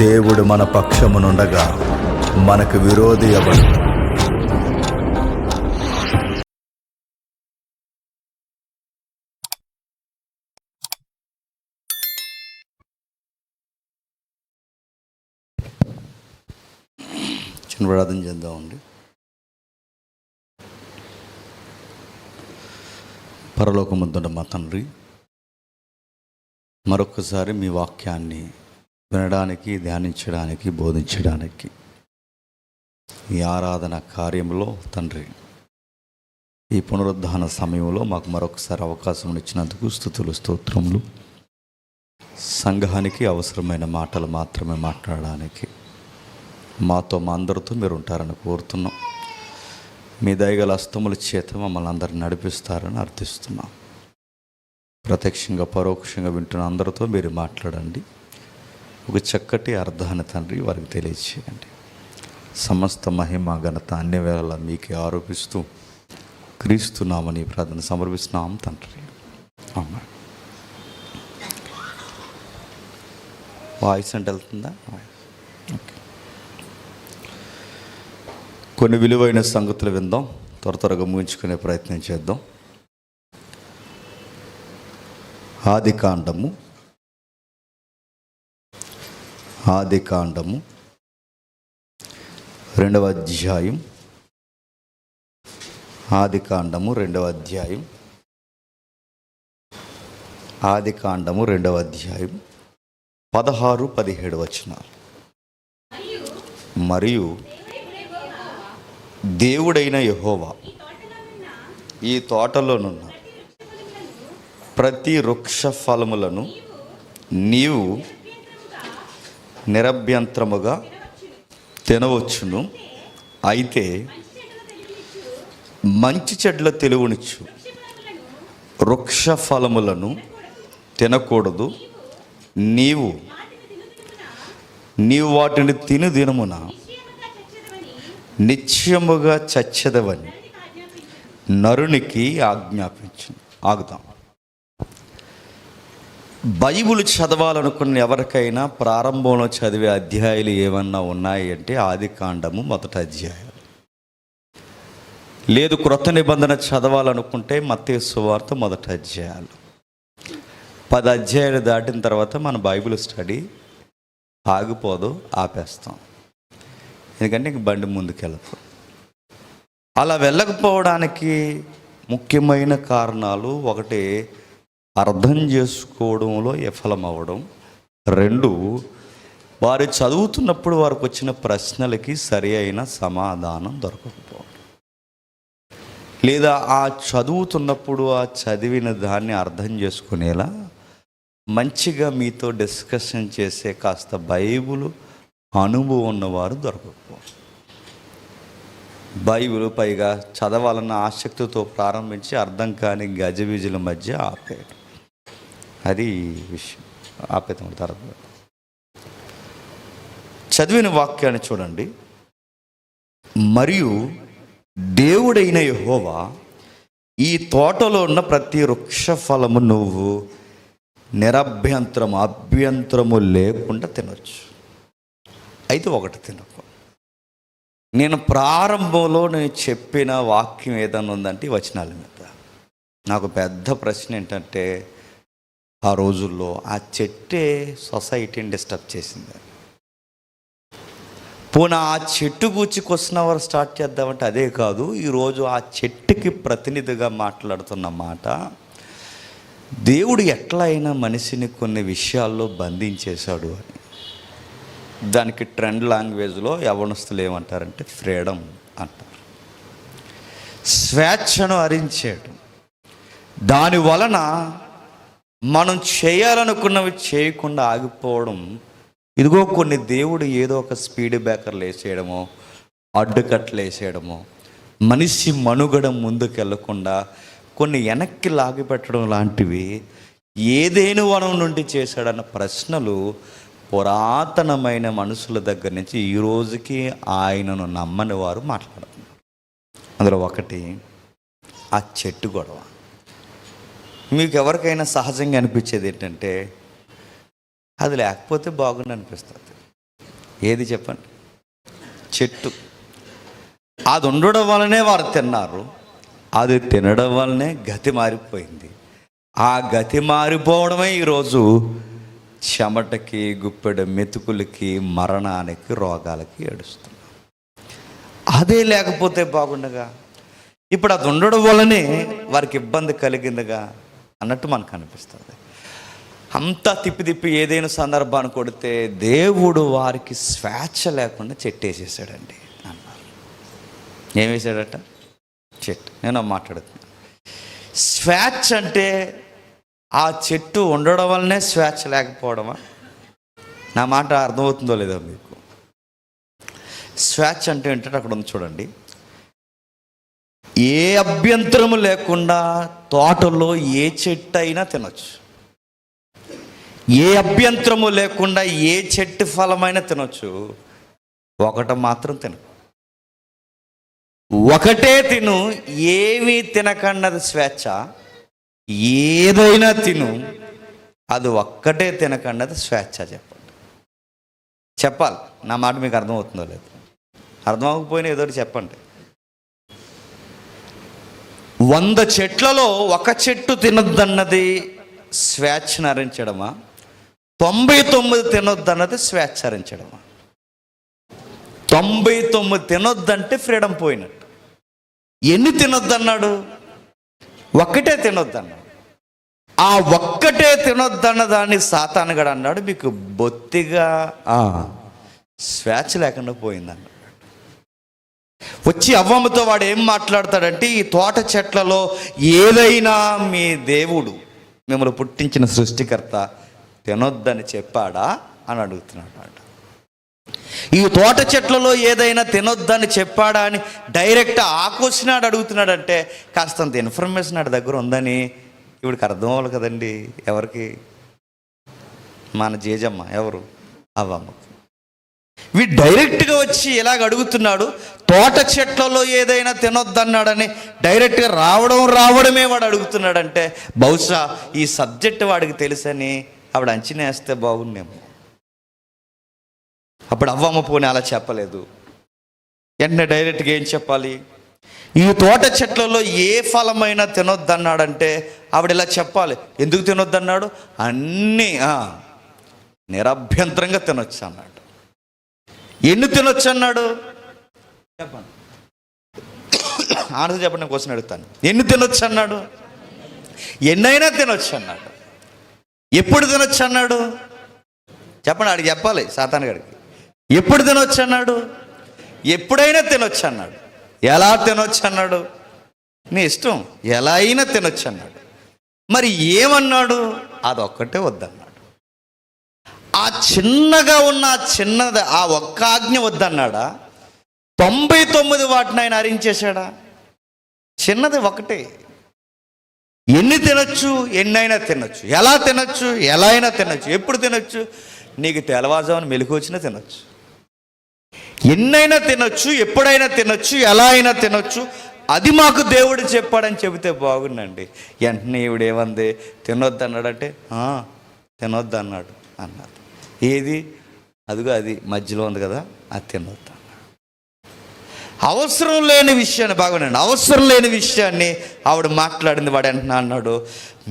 దేవుడు మన పక్షమునుండగా మనకు విరోధి ఎవడు? చిన్న ప్రార్థన చేద్దామండి. పరలోకమందున్న మా తండ్రి, మరొకసారి మీ వాక్యాన్ని వినడానికి, ధ్యానించడానికి, బోధించడానికి ఈ ఆరాధన కార్యంలో తండ్రి, ఈ పునరుద్ధాన సమయంలో మాకు మరొకసారి అవకాశం ఇచ్చినందుకు స్తుతులు, స్తోత్రములు. సంఘానికి అవసరమైన మాటలు మాత్రమే మాట్లాడడానికి మాతో, మా అందరితో మీరు ఉంటారని కోరుతున్నాం. మీ దయగల హస్తముల చేత మమ్మల్ని అందరిని నడిపిస్తారని అర్థిస్తున్నాం. ప్రత్యక్షంగా పరోక్షంగా వింటున్న అందరితో మీరు మాట్లాడండి. ఒక చక్కటి అర్థాన్ని తండ్రి వారికి తెలియచేయండి. సమస్త మహిమ ఘనత అన్ని వేళలా మీకే ఆరోపిస్తూ క్రీస్తున్నామని ప్రార్థన సమర్పిస్తున్నాం తండ్రి. ఆమేన్. వాయిస్ అంటే వెళ్తుందా? ఓకే. కొన్ని విలువైన సంగతులు విందాం, త్వరగా ముగించుకునే ప్రయత్నం చేద్దాం. ఆదికాండము 2వ అధ్యాయం. ఆదికాండము 2వ అధ్యాయం. ఆదికాండము 2వ అధ్యాయం 16-17 వచనాలు. మరియు దేవుడైన యెహోవా ఈ తోటలోనున్న ప్రతి వృక్ష ఫలములను నీవు నిరభ్యంతరముగా తినవచ్చును, అయితే మంచి చెడ్ల తెలివినిచ్చు వృక్ష ఫలములను తినకూడదు. నీవు వాటిని తిను దినమున నిశ్చయముగా చచ్చెదవని నరునికి ఆజ్ఞాపించు. ఆగుతాం. బైబిల్ చదవాలనుకున్న ఎవరికైనా ప్రారంభంలో చదివే అధ్యాయాలు ఏమన్నా ఉన్నాయి అంటే ఆదికాండము 1వ అధ్యాయం. లేదు క్రొత్త నిబంధన చదవాలనుకుంటే మత్తయి సువార్త 1వ అధ్యాయాలు. 10 అధ్యాయాలు దాటిన తర్వాత మన బైబిల్ స్టడీ ఆగిపోదు, ఆపేస్తాం. ఎందుకంటే ఇంక బండి ముందుకెళ్ళదు. అలా వెళ్ళకపోవడానికి ముఖ్యమైన కారణాలు: 1, అర్థం చేసుకోవడంలో విఫలమవ్వడం. 2, వారు చదువుతున్నప్పుడు వారికి వచ్చిన ప్రశ్నలకి సరి అయిన సమాధానం దొరకకపోవడం. లేదా ఆ చదువుతున్నప్పుడు ఆ చదివిన దాన్ని అర్థం చేసుకునేలా మంచిగా మీతో డిస్కషన్ చేసే కాస్త బైబిల్ అనుభవం ఉన్నవారు దొరకకపోవడం. బైబిల్ పైగా చదవాలన్న ఆసక్తితో ప్రారంభించి అర్థం కాని గజిబిజుల మధ్య ఆపేయడం. అది విషయం. ఆపేతం తర్వాత చదివిన వాక్యాన్ని చూడండి. మరియు దేవుడైన యెహోవా ఈ తోటలో ఉన్న ప్రతి వృక్ష ఫలము నువ్వు అభ్యంతరము లేకుండా తినొచ్చు, అయితే 1 తినకు. నేను ప్రారంభంలో చెప్పిన వాక్యం ఏదైనా ఉందంటే ఈ వచనాల మీద. నాకు పెద్ద ప్రశ్న ఏంటంటే, ఆ రోజుల్లో ఆ చెట్టే సొసైటీని డిస్టర్బ్ చేసింది. పోనీ ఆ చెట్టు గూర్చి క్వశ్చన్ అవర్ స్టార్ట్ చేద్దామంటే అదే కాదు. ఈరోజు ఆ చెట్టుకి ప్రతినిధిగా మాట్లాడుతున్న మాట, దేవుడు ఎట్లా అయినా మనిషిని కొన్ని విషయాల్లో బంధించేశాడు అని. దానికి ట్రెండ్ లాంగ్వేజ్లో యవ్వనస్తులు ఏమంటారంటే ఫ్రీడమ్ అంటారు. స్వేచ్ఛను హరించాడు. దాని వలన మనం చేయాలనుకున్నవి చేయకుండా ఆగిపోవడం. ఇదిగో కొన్ని దేవుడు ఏదో ఒక స్పీడ్ బ్రేకర్లు వేసేయడమో, అడ్డుకట్లు వేసేయడమో, మనిషి మనుగడ ముందుకెళ్లకుండా కొన్ని వెనక్కి లాగిపెట్టడం లాంటివి ఏదేను వనం నుండి చేశాడన్న ప్రశ్నలు పురాతనమైన మనుషుల దగ్గర నుంచి ఈ రోజుకి ఆయనను నమ్మని వారు మాట్లాడుతున్నారు. అందులో 1, ఆ చెట్టు గొడవ. మీకు ఎవరికైనా సహజంగా అనిపించేది ఏంటంటే, అది లేకపోతే బాగుండి అనిపిస్తుంది. ఏది చెప్పండి? చెట్టు. అది ఉండడం వల్లనే వారు తిన్నారు. అది తినడం వల్లనే గతి మారిపోయింది. ఆ గతి మారిపోవడమే ఈరోజు చెమటకి, గుప్పెడు మెతుకులకి, మరణానికి, రోగాలకి ఏడుస్తున్నాం. అదే లేకపోతే బాగుండగా, ఇప్పుడు అది ఉండడం వల్లనే వారికి ఇబ్బంది కలిగిందిగా అన్నట్టు మనకు అనిపిస్తుంది. అంతా తిప్పి తిప్పి ఏదైనా సందర్భాన్ని కొడితే దేవుడు వారికి స్వేచ్ఛ లేకుండా చెట్టేసేసాడండి అన్నారు. ఏం వేసాడట? చెట్టు. నేను మాట్లాడుతున్నాను. స్వేచ్ఛ అంటే ఆ చెట్టు ఉండడం వల్లనే స్వేచ్ఛ లేకపోవడమా? నా మాట అర్థమవుతుందో లేదో మీకు? స్వేచ్ఛ అంటే ఏంటంటే అక్కడ ఉంది చూడండి. ఏ అభ్యంతరము లేకుండా తోటలో ఏ చెట్టు అయినా తినొచ్చు. ఏ అభ్యంతరము లేకుండా ఏ చెట్టు ఫలమైనా తినొచ్చు. ఒకటి మాత్రం తిన, ఒకటే తిను. ఏమీ తినకన్నది స్వేచ్ఛ. ఏదైనా తిను, అది ఒక్కటే తినకన్నది స్వేచ్ఛ. చెప్పాలి. నా మాట మీకు అర్థమవుతుందో లేదు? అర్థం అవ్వకపోయినా ఏదో చెప్పండి. 100 చెట్లలో ఒక చెట్టు తినొద్దన్నది స్వేచ్ఛను హరించడమా? 99 తినొద్దన్నది స్వేచ్ఛ హరించడమా? 99 తినొద్దంటే ఫ్రీడమ్ పోయినట్టు. ఎన్ని తినొద్దన్నాడు? ఒక్కటే తినొద్దన్నాడు. ఆ ఒక్కటే తినొద్దన్న దాన్ని సాతానుగాడు అన్నాడు, మీకు బొత్తిగా స్వేచ్ఛ లేకుండా పోయిందన్నాడు. వచ్చి అవ్వమ్మతో వాడు ఏం మాట్లాడతాడంటే, ఈ తోట చెట్లలో ఏదైనా మీ దేవుడు, మిమ్మల్ని పుట్టించిన సృష్టికర్త తినొద్దని చెప్పాడా అని అడుగుతున్నాడు. ఈ తోట చెట్లలో ఏదైనా తినొద్దని చెప్పాడా అని డైరెక్ట్ ఆ క్వశ్చన్ అడుగుతున్నాడంటే కాస్తంత ఇన్ఫర్మేషన్ ఆడి దగ్గర ఉందని ఇవిడికి అర్థం అవ్వాలి కదండి. ఎవరికి? మన జేజమ్మ. ఎవరు? అవ్వమ్మ. వీడు డైరెక్ట్గా వచ్చి ఇలాగ అడుగుతున్నాడు. తోట చెట్లలో ఏదైనా తినొద్దన్నాడని డైరెక్ట్గా రావడమే వాడు అడుగుతున్నాడంటే బహుశా ఈ సబ్జెక్ట్ వాడికి తెలుసని ఆవిడ అంచనా వేస్తే బాగుండేమో. అప్పుడు అవ్వమ్మ పోనీ అలా చెప్పలేదు. వెంటనే డైరెక్ట్గా ఏం చెప్పాలి? ఈ తోట చెట్లలో ఏ ఫలమైనా తినొద్దన్నాడంటే ఆవిడ ఇలా చెప్పాలి. ఎందుకు తినొద్దన్నాడు? అన్నీ నిరభ్యంతరంగా తినొచ్చు అన్నాడు. ఎన్ని తినొచ్చు అన్నాడు? చెప్పండి. ఆన్సర్ చెప్పండి. నేను క్వశ్చన్ అడుగుతాను. ఎన్ని తినొచ్చు అన్నాడు? ఎన్నైనా తినొచ్చు అన్నాడు. ఎప్పుడు తినొచ్చు అన్నాడు? చెప్పండి. ఆడికి చెప్పాలి, సాతాను గడికి. ఎప్పుడు తినొచ్చు అన్నాడు? ఎప్పుడైనా తినొచ్చు అన్నాడు. ఎలా తినొచ్చు అన్నాడు? నీ ఇష్టం, ఎలా అయినా తినొచ్చు అన్నాడు. మరి ఏమన్నాడు? అదొక్కటే వద్దన్నాడు. ఆ చిన్నగా ఉన్న చిన్నది ఆ ఒక్క ఆజ్ఞ వద్దన్నాడా? 99 వాటిని ఆయన హరించేశాడా? చిన్నది ఒకటే. ఎన్ని తినొచ్చు? ఎన్నైనా తినొచ్చు. ఎలా తినొచ్చు? ఎలా అయినా తినొచ్చు. ఎప్పుడు తినొచ్చు? నీకు తెల్లవారుజామున మెలకు వచ్చినా తినొచ్చు. ఎన్నైనా తినొచ్చు, ఎప్పుడైనా తినొచ్చు, ఎలా అయినా తినొచ్చు. అది మాకు దేవుడు చెప్పాడని చెబితే బాగుండండి. వెంటనే ఈవిడ ఏమంది? తినొద్దు అన్నాడంటే తినొద్దు అన్నాడు అన్నది. ఏది? అదిగో అది మధ్యలో ఉంది కదా, అది తినొద్దు అన్నాడు. అవసరం లేని విషయాన్ని, బాగుండండి, అవసరం లేని విషయాన్ని ఆవిడ మాట్లాడింది. వాడు వెంటనే అన్నాడు,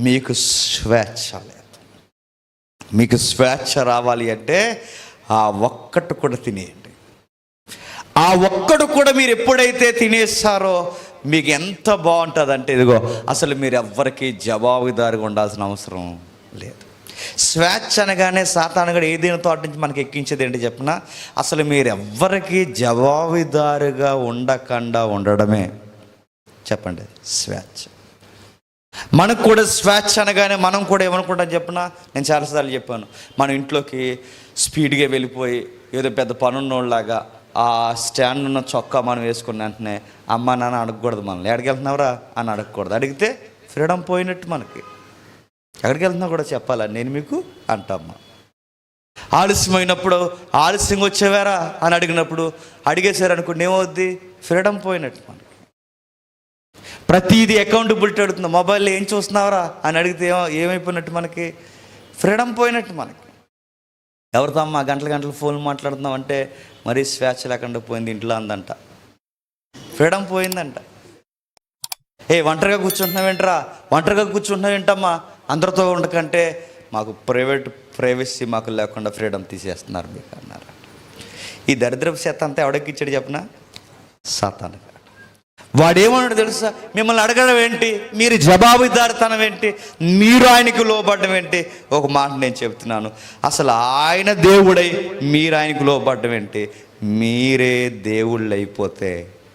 మీకు స్వేచ్ఛ లేదు. మీకు స్వేచ్ఛ రావాలి అంటే ఆ ఒక్కటి కూడా తినేయండి. ఆ ఒక్కడు కూడా మీరు ఎప్పుడైతే తినేస్తారో మీకు ఎంత బాగుంటుందంటే, ఇదిగో అసలు మీరు ఎవ్వరికి జవాబుదారిగా ఉండాల్సిన అవసరం లేదు. స్వేచ్ఛ అనగానే సాతానుగాడు ఏదైనా తోట నుంచి మనకి ఎక్కించేది ఏంటి చెప్పినా, అసలు మీరు ఎవ్వరికి జవాబుదారుగా ఉండకుండా ఉండడమే చెప్పండి స్వేచ్ఛ. మనకు కూడా స్వేచ్ఛ అనగానే మనం కూడా ఏమనుకుంటాం చెప్పినా, నేను చాలాసార్లు చెప్పాను, మన ఇంట్లోకి స్పీడ్గా వెళ్ళిపోయి ఏదో పెద్ద పనున్నోళ్ళలాగా ఆ స్టాండ్ ఉన్న చొక్కా మనం వేసుకున్న వెంటనే అమ్మ నాన్న అడగకూడదు. మనల్ని ఎక్కడికి వెళ్తున్నావురా అని అడగకూడదు. అడిగితే ఫ్రీడమ్ పోయినట్టు మనకి. ఎక్కడికి వెళ్తున్నా కూడా చెప్పాలా నేను మీకు అంటమ్మా. ఆలస్యమైనప్పుడు ఆలస్యంగా వచ్చేవారా అని అడిగినప్పుడు అడిగేశారు అనుకోండి, ఏమవుద్ది? ఫ్రీడమ్ పోయినట్టు మనకి. ప్రతిదీ అకౌంటబిలిటీ అడుగుతుంది. మొబైల్లో ఏం చూస్తున్నావురా అని అడిగితే ఏమైపోయినట్టు మనకి? ఫ్రీడమ్ పోయినట్టు మనకి. ఎవరితో అమ్మా గంటలు ఫోన్ మాట్లాడుతున్నాం అంటే మరీ స్వేచ్ఛ లేకుండా పోయింది ఇంట్లో అందంట, ఫ్రీడమ్ పోయిందంట. ఒంటరిగా కూర్చుంటున్నావు ఏంటమ్మా, అందరితో ఉండకంటే మాకు ప్రైవసీ మాకు లేకుండా ఫ్రీడమ్ తీసేస్తున్నారు మీకు అన్నారు. ఈ దరిద్రపు శాతం అంతా ఎవడెక్కిచ్చాడు చెప్పిన? సాతాను. వాడేమన్నాడు తెలుసా? మిమ్మల్ని అడగడం ఏంటి, మీరు జవాబుదారితనం ఏంటి, మీరు ఆయనకు లోబడ్డం ఏంటి? ఒక మాట నేను చెప్తున్నాను, అసలు ఆయన దేవుడై మీరు ఆయనకు లోబడ్డం ఏంటి? మీరే దేవుళ్ళు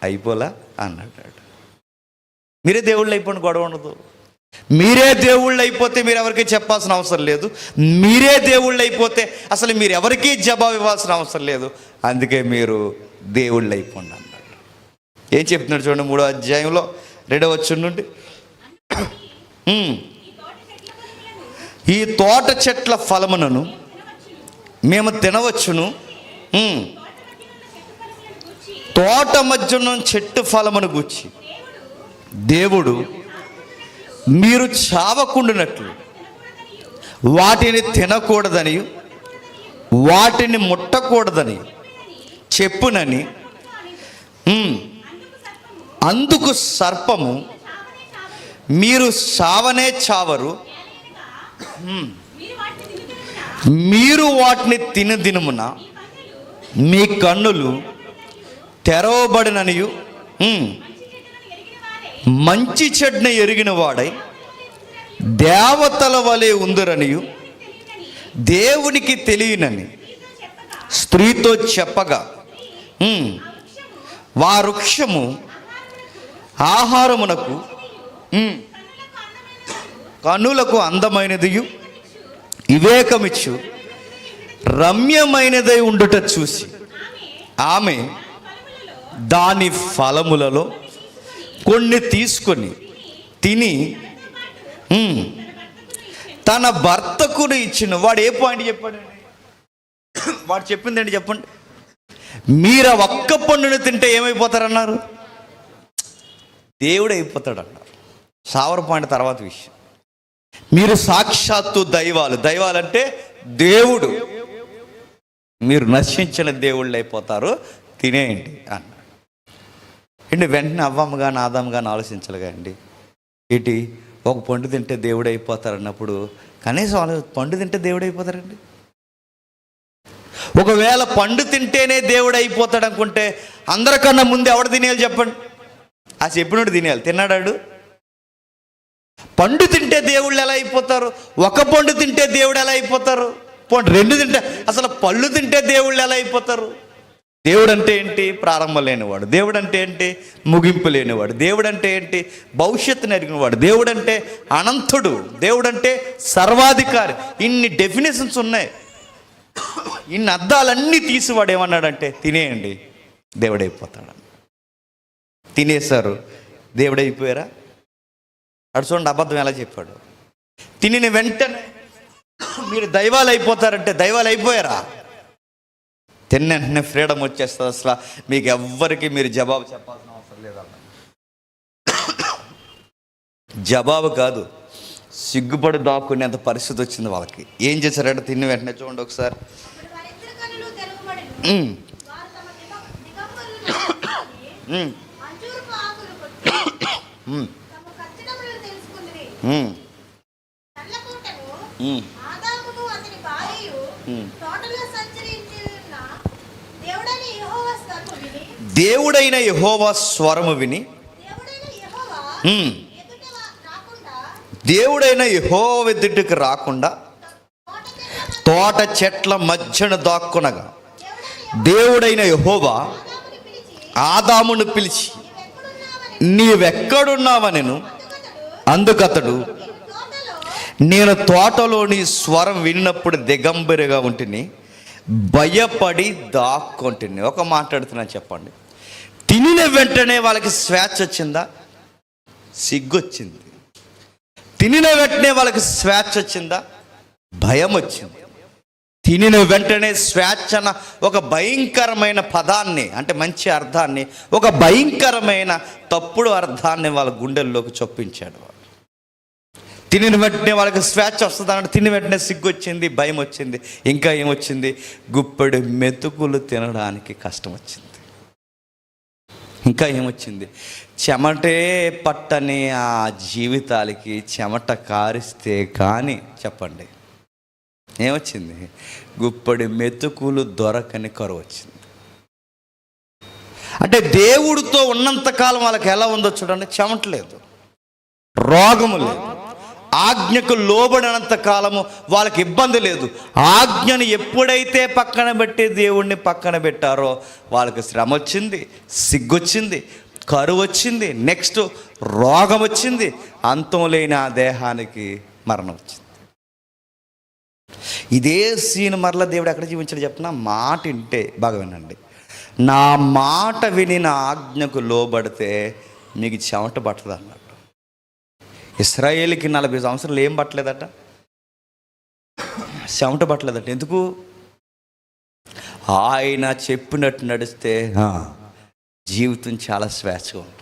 అయిపోలా అన్నాడు. మీరే దేవుళ్ళు అయిపోండి, గొడవ ఉండదు. మీరే దేవుళ్ళు అయిపోతే మీరు ఎవరికి చెప్పాల్సిన అవసరం లేదు. మీరే దేవుళ్ళు అయిపోతే అసలు మీరు ఎవరికీ జవాబు ఇవ్వాల్సిన అవసరం లేదు. అందుకే మీరు దేవుళ్ళు అయిపోండి అన్నాడు. ఏం చెప్తున్నాడు చూడండి, 3వ అధ్యాయంలో 2వ వచనం నుండి, ఈ తోట చెట్ల ఫలములను మేము తినవచ్చును, తోట మధ్యన చెట్టు ఫలమును గూర్చి దేవుడు మీరు చావకుండునట్లు వాటిని తినకూడదని వాటిని ముట్టకూడదని చెప్పునని, అందుకు సర్పము మీరు చావనే చావరు, మీరు వాటిని తిను దినమున మీ కన్నులు తెరవబడిననియు మంచి చెడ్న ఎరిగిన వాడై దేవతల వలె ఉందరనియు దేవునికి తెలియనని స్త్రీతో చెప్పగా, వా వృక్షము ఆహారమునకు కన్నులకు అందమైనదియు వివేకమిచ్చు రమ్యమైనదై ఉండుట చూసి ఆమె దాని ఫలములలో కొన్ని తీసుకొని తిని తన భర్తకు ఇచ్చిన. వాడు ఏ పాయింట్ చెప్పాడండి? వాడు చెప్పిందండి చెప్పండి, మీరు ఆ ఒక్క పండుని తింటే ఏమైపోతారన్నారు? దేవుడు అయిపోతాడు అన్నారు. సావర పాయింట్ తర్వాత విషయం. మీరు సాక్షాత్తు దైవాలంటే దేవుడు, మీరు నశించిన దేవుళ్ళు అయిపోతారు, తినేయండి అన్నాడు. ఏంటి వెంటనే అవ్వమ్మ కానీ ఆదాము కానీ ఆలోచించలుగా అండి, ఏంటి ఒక పండు తింటే దేవుడు అయిపోతారు అన్నప్పుడు కనీసం వాళ్ళు పండు తింటే దేవుడు అయిపోతారండి? ఒకవేళ పండు తింటేనే దేవుడు అయిపోతాడు అనుకుంటే అందరికన్నా ముందు ఎవడు తినేయాలి చెప్పండి? ఆ చెప్పినోడు తినేయాలి. తిన్నాడాడు? పండు తింటే దేవుళ్ళు ఎలా అయిపోతారు? ఒక పండు తింటే దేవుడు ఎలా అయిపోతారు? పండు 2 తింటే, అసలు పళ్ళు తింటే దేవుళ్ళు ఎలా అయిపోతారు? దేవుడు అంటే ఏంటి? ప్రారంభం లేనివాడు. దేవుడు అంటే ఏంటి? ముగింపు లేనివాడు. దేవుడు అంటే ఏంటి? భవిష్యత్తుని ఎరిగినవాడు. దేవుడు అంటే అనంతుడు. దేవుడు అంటే సర్వాధికారి. ఇన్ని డెఫినేషన్స్ ఉన్నాయి. ఇన్ని అర్థాలన్నీ తీసివాడు ఏమన్నాడంటే తినేయండి, దేవుడైపోతాడు. తినేశారు, దేవుడైపోయారా? అటు చూడండి అబద్ధం ఎలా చెప్పాడు. తినిన వెంటనే మీరు దైవాలు అయిపోతారంటే దైవాలు అయిపోయారా? తిన్న వెంటనే ఫ్రీడమ్ వచ్చేస్తుంది. అసలు మీకు ఎవ్వరికి మీరు జవాబు చెప్పాల్సిన అవసరం లేదన్న. జవాబు కాదు, సిగ్గుపడి దాక్కునేంత పరిస్థితి వచ్చింది వాళ్ళకి. ఏం చేశారంటే తిన్న వెంటనే చూడండి ఒకసారి, దేవుడైన యెహోవా స్వరము విని, దేవుడైన యెహోవా ఎదుటికి రాకుండా తోట చెట్ల మధ్యన దాక్కునగా దేవుడైన యెహోవా ఆదామును పిలిచి నీవెక్కడున్నావనెను. అందుకతడు నేను తోటలోని స్వరం విన్నప్పుడు దిగంబరిగా ఉంటిని, భయపడి దాక్కొంటిని. ఒక మాట్లాడుతున్నాను చెప్పండి, తినిన వెంటనే వాళ్ళకి స్వేచ్ఛ వచ్చిందా? సిగ్గొచ్చింది. తినిన వెంటనే వాళ్ళకి స్వేచ్ఛ వచ్చిందా? భయం వచ్చింది. తినిన వెంటనే స్వేచ్ఛన ఒక భయంకరమైన పదాన్ని, అంటే మంచి అర్థాన్ని, ఒక భయంకరమైన తప్పుడు అర్థాన్ని వాళ్ళ గుండెల్లోకి చొప్పించాడు. తినిన వెంటనే వాళ్ళకి స్వేచ్ఛ వస్తుంది అన్నట్టు తిని వెంటనే సిగ్గు వచ్చింది, భయం వచ్చింది, ఇంకా ఏమొచ్చింది, గుప్పెడు మెతుకులు తినడానికి కష్టం వచ్చింది. ఇంకా ఏమొచ్చింది, చెమటే పట్టని ఆ జీవితాలకి చెమట కారిస్తే కానీ చెప్పండి ఏమొచ్చింది, గుప్పెడు మెతుకులు దొరకని కరువు వచ్చింది. అంటే దేవుడితో ఉన్నంతకాలం వాళ్ళకి ఎలా ఉందో చూడండి, చెమట లేదు, రోగము లేదు, ఆజ్ఞకు లోబడినంత కాలము వాళ్ళకి ఇబ్బంది లేదు. ఆజ్ఞను ఎప్పుడైతే పక్కన పెట్టి దేవుణ్ణి పక్కన పెట్టారో వాళ్ళకి శ్రమ వచ్చింది, సిగ్గొచ్చింది, కరువు వచ్చింది, నెక్స్ట్ రోగం వచ్చింది, అంతం లేని ఆ దేహానికి మరణం వచ్చింది. ఇదే సీన్ మరలా దేవుడు ఎక్కడ జీవించాడు చెప్పిన, మాట వింటే బాగా వినండి, నా మాట విని నా ఆజ్ఞకు లోబడితే మీకు చెమట పట్టదు అన్నాడు. ఇశ్రాయేలుకి 40 సంవత్సరాలు ఏం పట్టలేదట, చెమట పట్టలేదట. ఎందుకు? ఆయన చెప్పినట్టు నడిస్తే జీవితం చాలా స్వేచ్ఛగా ఉంటుంది.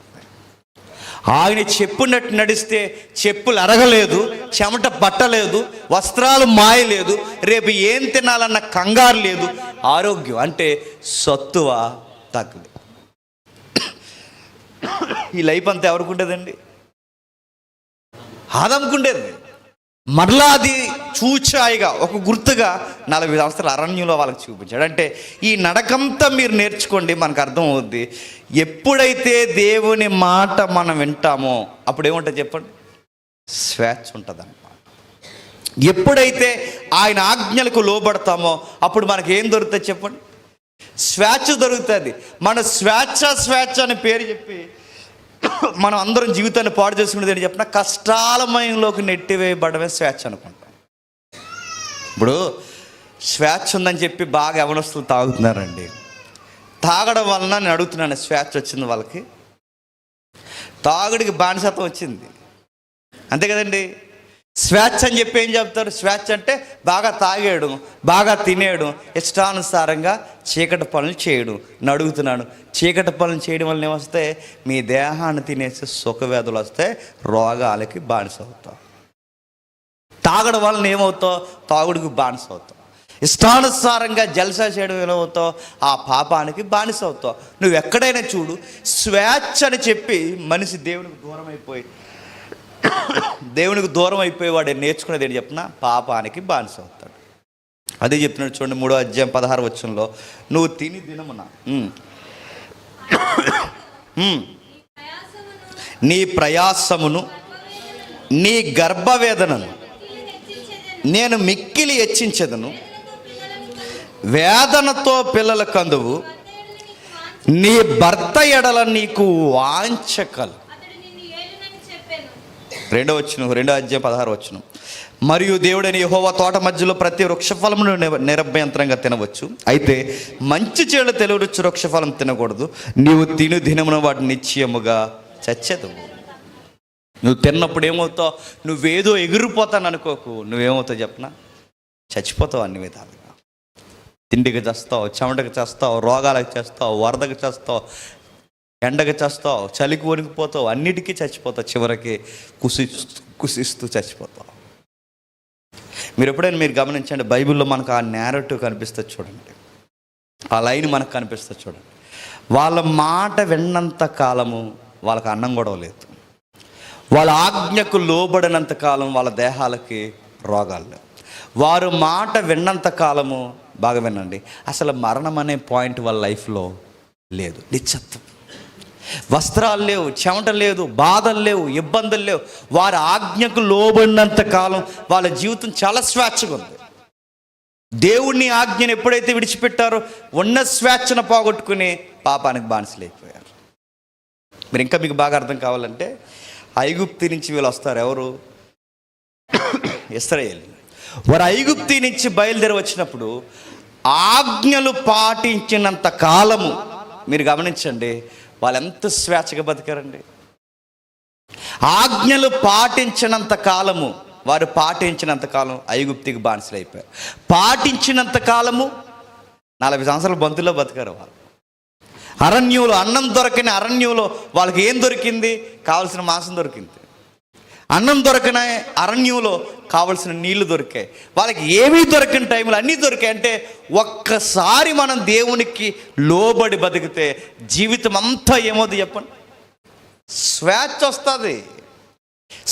ఆయన చెప్పినట్టు నడిస్తే చెప్పులు అరగలేదు, చెమట పట్టలేదు, వస్త్రాలు మాయలేదు, రేపు ఏం తినాలన్న కంగారు లేదు, ఆరోగ్యం అంటే సత్తువ తగ్గదు. ఈ లైఫ్ అంతా ఎవరికి ఉండేదండి? ఆదాముకుండేది. మరలా అది చూచాయిగా ఒక గుర్తుగా 40 సంవత్సరాల అరణ్యంలో వాళ్ళకి చూపించాడు. అంటే ఈ నడకంతా మీరు నేర్చుకోండి, మనకు అర్థం అవుద్ది. ఎప్పుడైతే దేవుని మాట మనం వింటామో అప్పుడు ఏముంటుంది చెప్పండి, స్వేచ్ఛ ఉంటుంది అన్నమాట. ఎప్పుడైతే ఆయన ఆజ్ఞలకు లోబడతామో అప్పుడు మనకి ఏం దొరుకుతుంది చెప్పండి, స్వేచ్ఛ దొరుకుతుంది. మన స్వేచ్ఛ అని పేరు చెప్పి మనం అందరం జీవితాన్ని పాడు చేసుకునేది ఏంటి చెప్పిన, కష్టాలమయంలోకి నెట్టివేయబడమే స్వేచ్ఛ అనుకుంటాం. ఇప్పుడు స్వేచ్ఛ ఉందని చెప్పి బాగా యవనస్తులు తాగుతున్నారండి. తాగడం వలన నేను అడుగుతున్నాను, స్వేచ్ఛ వచ్చింది వాళ్ళకి? తాగుడికి బానిసత్వం వచ్చింది, అంతే కదండి. స్వేచ్ఛ అని చెప్పి ఏం చెప్తారు? స్వేచ్ఛ అంటే బాగా తాగేయడం, బాగా తినేయడం, ఇష్టానుసారంగా చీకటి పనులు చేయడం. నేను అడుగుతున్నాను, చీకటి పనులు చేయడం వల్ల ఏమొస్తాయి? మీ దేహాన్ని తినేసి సుఖవ్యాధులు వస్తాయి, రోగాలకి బానిస అవుతావు. తాగడం వలన ఏమవుతావు? తాగుడికి బానిస అవుతావు. ఇష్టానుసారంగా జల్సా చేయడం ఏమవుతావు? ఆ పాపానికి బానిస అవుతావు. నువ్వు ఎక్కడైనా చూడు, స్వేచ్ఛ అని చెప్పి మనిషి దేవునికి దూరం అయిపోయి వాడు నేర్చుకునేది ఏంటి చెప్పిన, పాపానికి బానిస అవుతాడు. అదే చెప్తున్నాడు చూడండి, 3వ అధ్యాయం 16వ వచనంలో, నువ్వు తిని దినమున నీ ప్రయాసమును నీ గర్భవేదనను నేను మిక్కిలి హెచ్చించెదను, వేదనతో పిల్లల కందువు, నీ భర్త ఎడల నీకు వాంఛకలు. 2వ వచనం, 2వ అధ్యాయం 16వ వచనం, మరియు దేవుడైన యెహోవా తోట మధ్యలో ప్రతి వృక్షఫలమును నిరభ్యంతరంగా తినవచ్చు, అయితే మంచి చెడు తెలియవచ్చు వృక్షఫలం తినకూడదు. నీవు తిను దినమున వాటిని నిశ్చయముగా చచ్చెదవు. నువ్వు తిన్నప్పుడు ఏమవుతావు? నువ్వేదో ఎగిరిపోతాను అనుకోకు, నువ్వేమవుతావు చెప్పనా, చచ్చిపోతావు అన్ని విధాలుగా. తిండికి చేస్తావు, చెమటకి చేస్తావు, రోగాలకు చేస్తావు, వరదకు చేస్తావు, ఎండకు చేస్తావు, చలికి వణికిపోతావు, అన్నిటికీ చచ్చిపోతావు, చివరికి కుసిస్తూ చచ్చిపోతావు. మీరు ఎప్పుడైనా గమనించండి, బైబిల్లో మనకు ఆ నేరేటివ్ కనిపిస్తుంది చూడండి, ఆ లైన్ మనకు కనిపిస్తుంది చూడండి. వాళ్ళ మాట విన్నంత కాలము వాళ్ళకి అన్నం కూడా లేదు, వాళ్ళ ఆజ్ఞకు లోబడినంత కాలం వాళ్ళ దేహాలకి రోగాలు లేవు. వారు మాట విన్నంత కాలము, బాగా వినండి, అసలు మరణం అనే పాయింట్ వాళ్ళ లైఫ్లో లేదు. నిశ్చత్వం, వస్త్రాలు లేవు, చెమట లేదు, బాధలు లేవు, ఇబ్బందులు లేవు. వారి ఆజ్ఞకు లోబడినంత కాలం వాళ్ళ జీవితం చాలా స్వేచ్ఛగా ఉంది. దేవుణ్ణి ఆజ్ఞను ఎప్పుడైతే విడిచిపెట్టారో ఉన్న స్వేచ్ఛను పోగొట్టుకుని పాపానికి బానిసలైపోయారు. మీరు ఇంకా మీకు బాగా అర్థం కావాలంటే, ఐగుప్తు నుంచి వీళ్ళు వస్తారు. ఎవరు? ఇశ్రాయేలు. వారు ఐగుప్తు నుంచి బయలుదేరి వచ్చినప్పుడు ఆజ్ఞలు పాటించినంత కాలము, మీరు గమనించండి, వాళ్ళు ఎంత స్వేచ్ఛగా బతికారండి. ఆజ్ఞలు పాటించినంత కాలము, వారు పాటించినంత కాలం ఐగుప్తికి బానిసలు అయిపోయారు. పాటించినంత కాలము 40 సంవత్సరాల బంతుల్లో బతికారు వాళ్ళు. అరణ్యంలో అన్నం దొరకని అరణ్యంలో వాళ్ళకి ఏం దొరికింది? కావలసిన మాంసం దొరికింది. అన్నం దొరకన అరణ్యంలో కావలసిన నీళ్లు దొరికాయి. వాళ్ళకి ఏమీ దొరకని టైంలో అన్నీ దొరికాయి. అంటే ఒక్కసారి మనం దేవునికి లోబడి బతికితే జీవితం అంతా ఏమవుతుంది చెప్పండి? స్వేచ్ఛ వస్తుంది.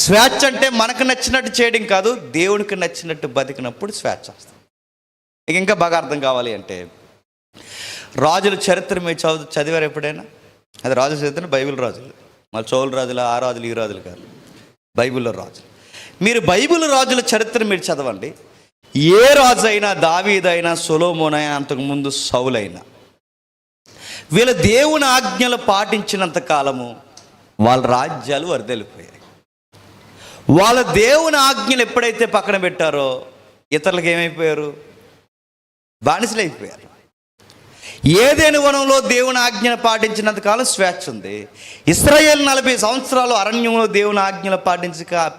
స్వేచ్ఛ అంటే మనకు నచ్చినట్టు చేయడం కాదు, దేవునికి నచ్చినట్టు బతికినప్పుడు స్వేచ్ఛ వస్తుంది. మీకు ఇంకా బాగా అర్థం కావాలి అంటే, రాజుల చరిత్ర మీరు చదివారు ఎప్పుడైనా? అది రాజుల చరిత్ర, బైబిల్ రాజులు. మళ్ళీ చోళ రాజులు, ఆ రాజులు, ఈ రాజులు కాదు, బైబిల్లో రాజులు. మీరు బైబిల్ రాజుల చరిత్ర మీరు చదవండి. ఏ రాజు అయినా, దావీదైనా, సొలొమోన్ అయినా, అంతకుముందు సౌలైనా, వీళ్ళ దేవుని ఆజ్ఞలు పాటించినంత కాలము వాళ్ళ రాజ్యాలు వరదలిపోయాయి. వాళ్ళ దేవుని ఆజ్ఞలు ఎప్పుడైతే పక్కన పెట్టారో ఇతరులకు ఏమైపోయారు? బానిసలు అయిపోయారు. ఏదైనా వనంలో దేవుని ఆజ్ఞను పాటించినంత కాలం స్వేచ్ఛ ఉంది. ఇశ్రాయేలు 40 సంవత్సరాలు అరణ్యంలో దేవుని ఆజ్ఞలు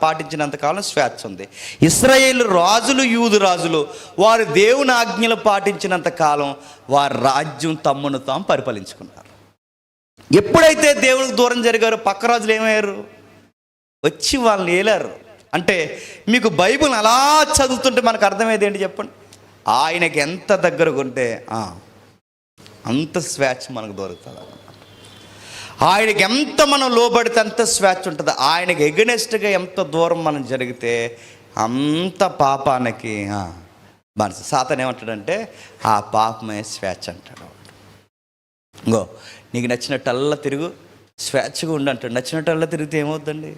పాటించినంత కాలం స్వేచ్ఛ ఉంది. ఇశ్రాయేలు రాజులు, యూదు రాజులు వారు దేవుని ఆజ్ఞలు పాటించినంత కాలం వారి రాజ్యం తమ్మును తాము పరిపాలించుకున్నారు. ఎప్పుడైతే దేవునికి దూరం జరిగారో పక్క రాజులు ఏమయ్యారు? వచ్చి వాళ్ళని ఏలారు. అంటే మీకు బైబిల్ అలా చదువుతుంటే మనకు అర్థమయ్యేది ఏంటి చెప్పండి? ఆయనకి ఎంత దగ్గరగా ఉంటే అంత స్వేచ్ఛ మనకు దొరుకుతుంది అన్నమాట. ఆయనకి ఎంత మనం లోబడితే అంత స్వేచ్ఛ ఉంటుంది. ఆయనకి ఎగనెస్ట్గా ఎంత దూరం మనం జరిగితే అంత పాపానికి మనసు. సాతాను ఏమంటాడంటే ఆ పాపమే స్వేచ్ఛ అంటాడు. ఇంకో నీకు నచ్చినట్టల్లా తిరుగు, స్వేచ్ఛగా ఉండి అంటాడు. నచ్చినట్టల్లా తిరిగితే ఏమవుద్దండి?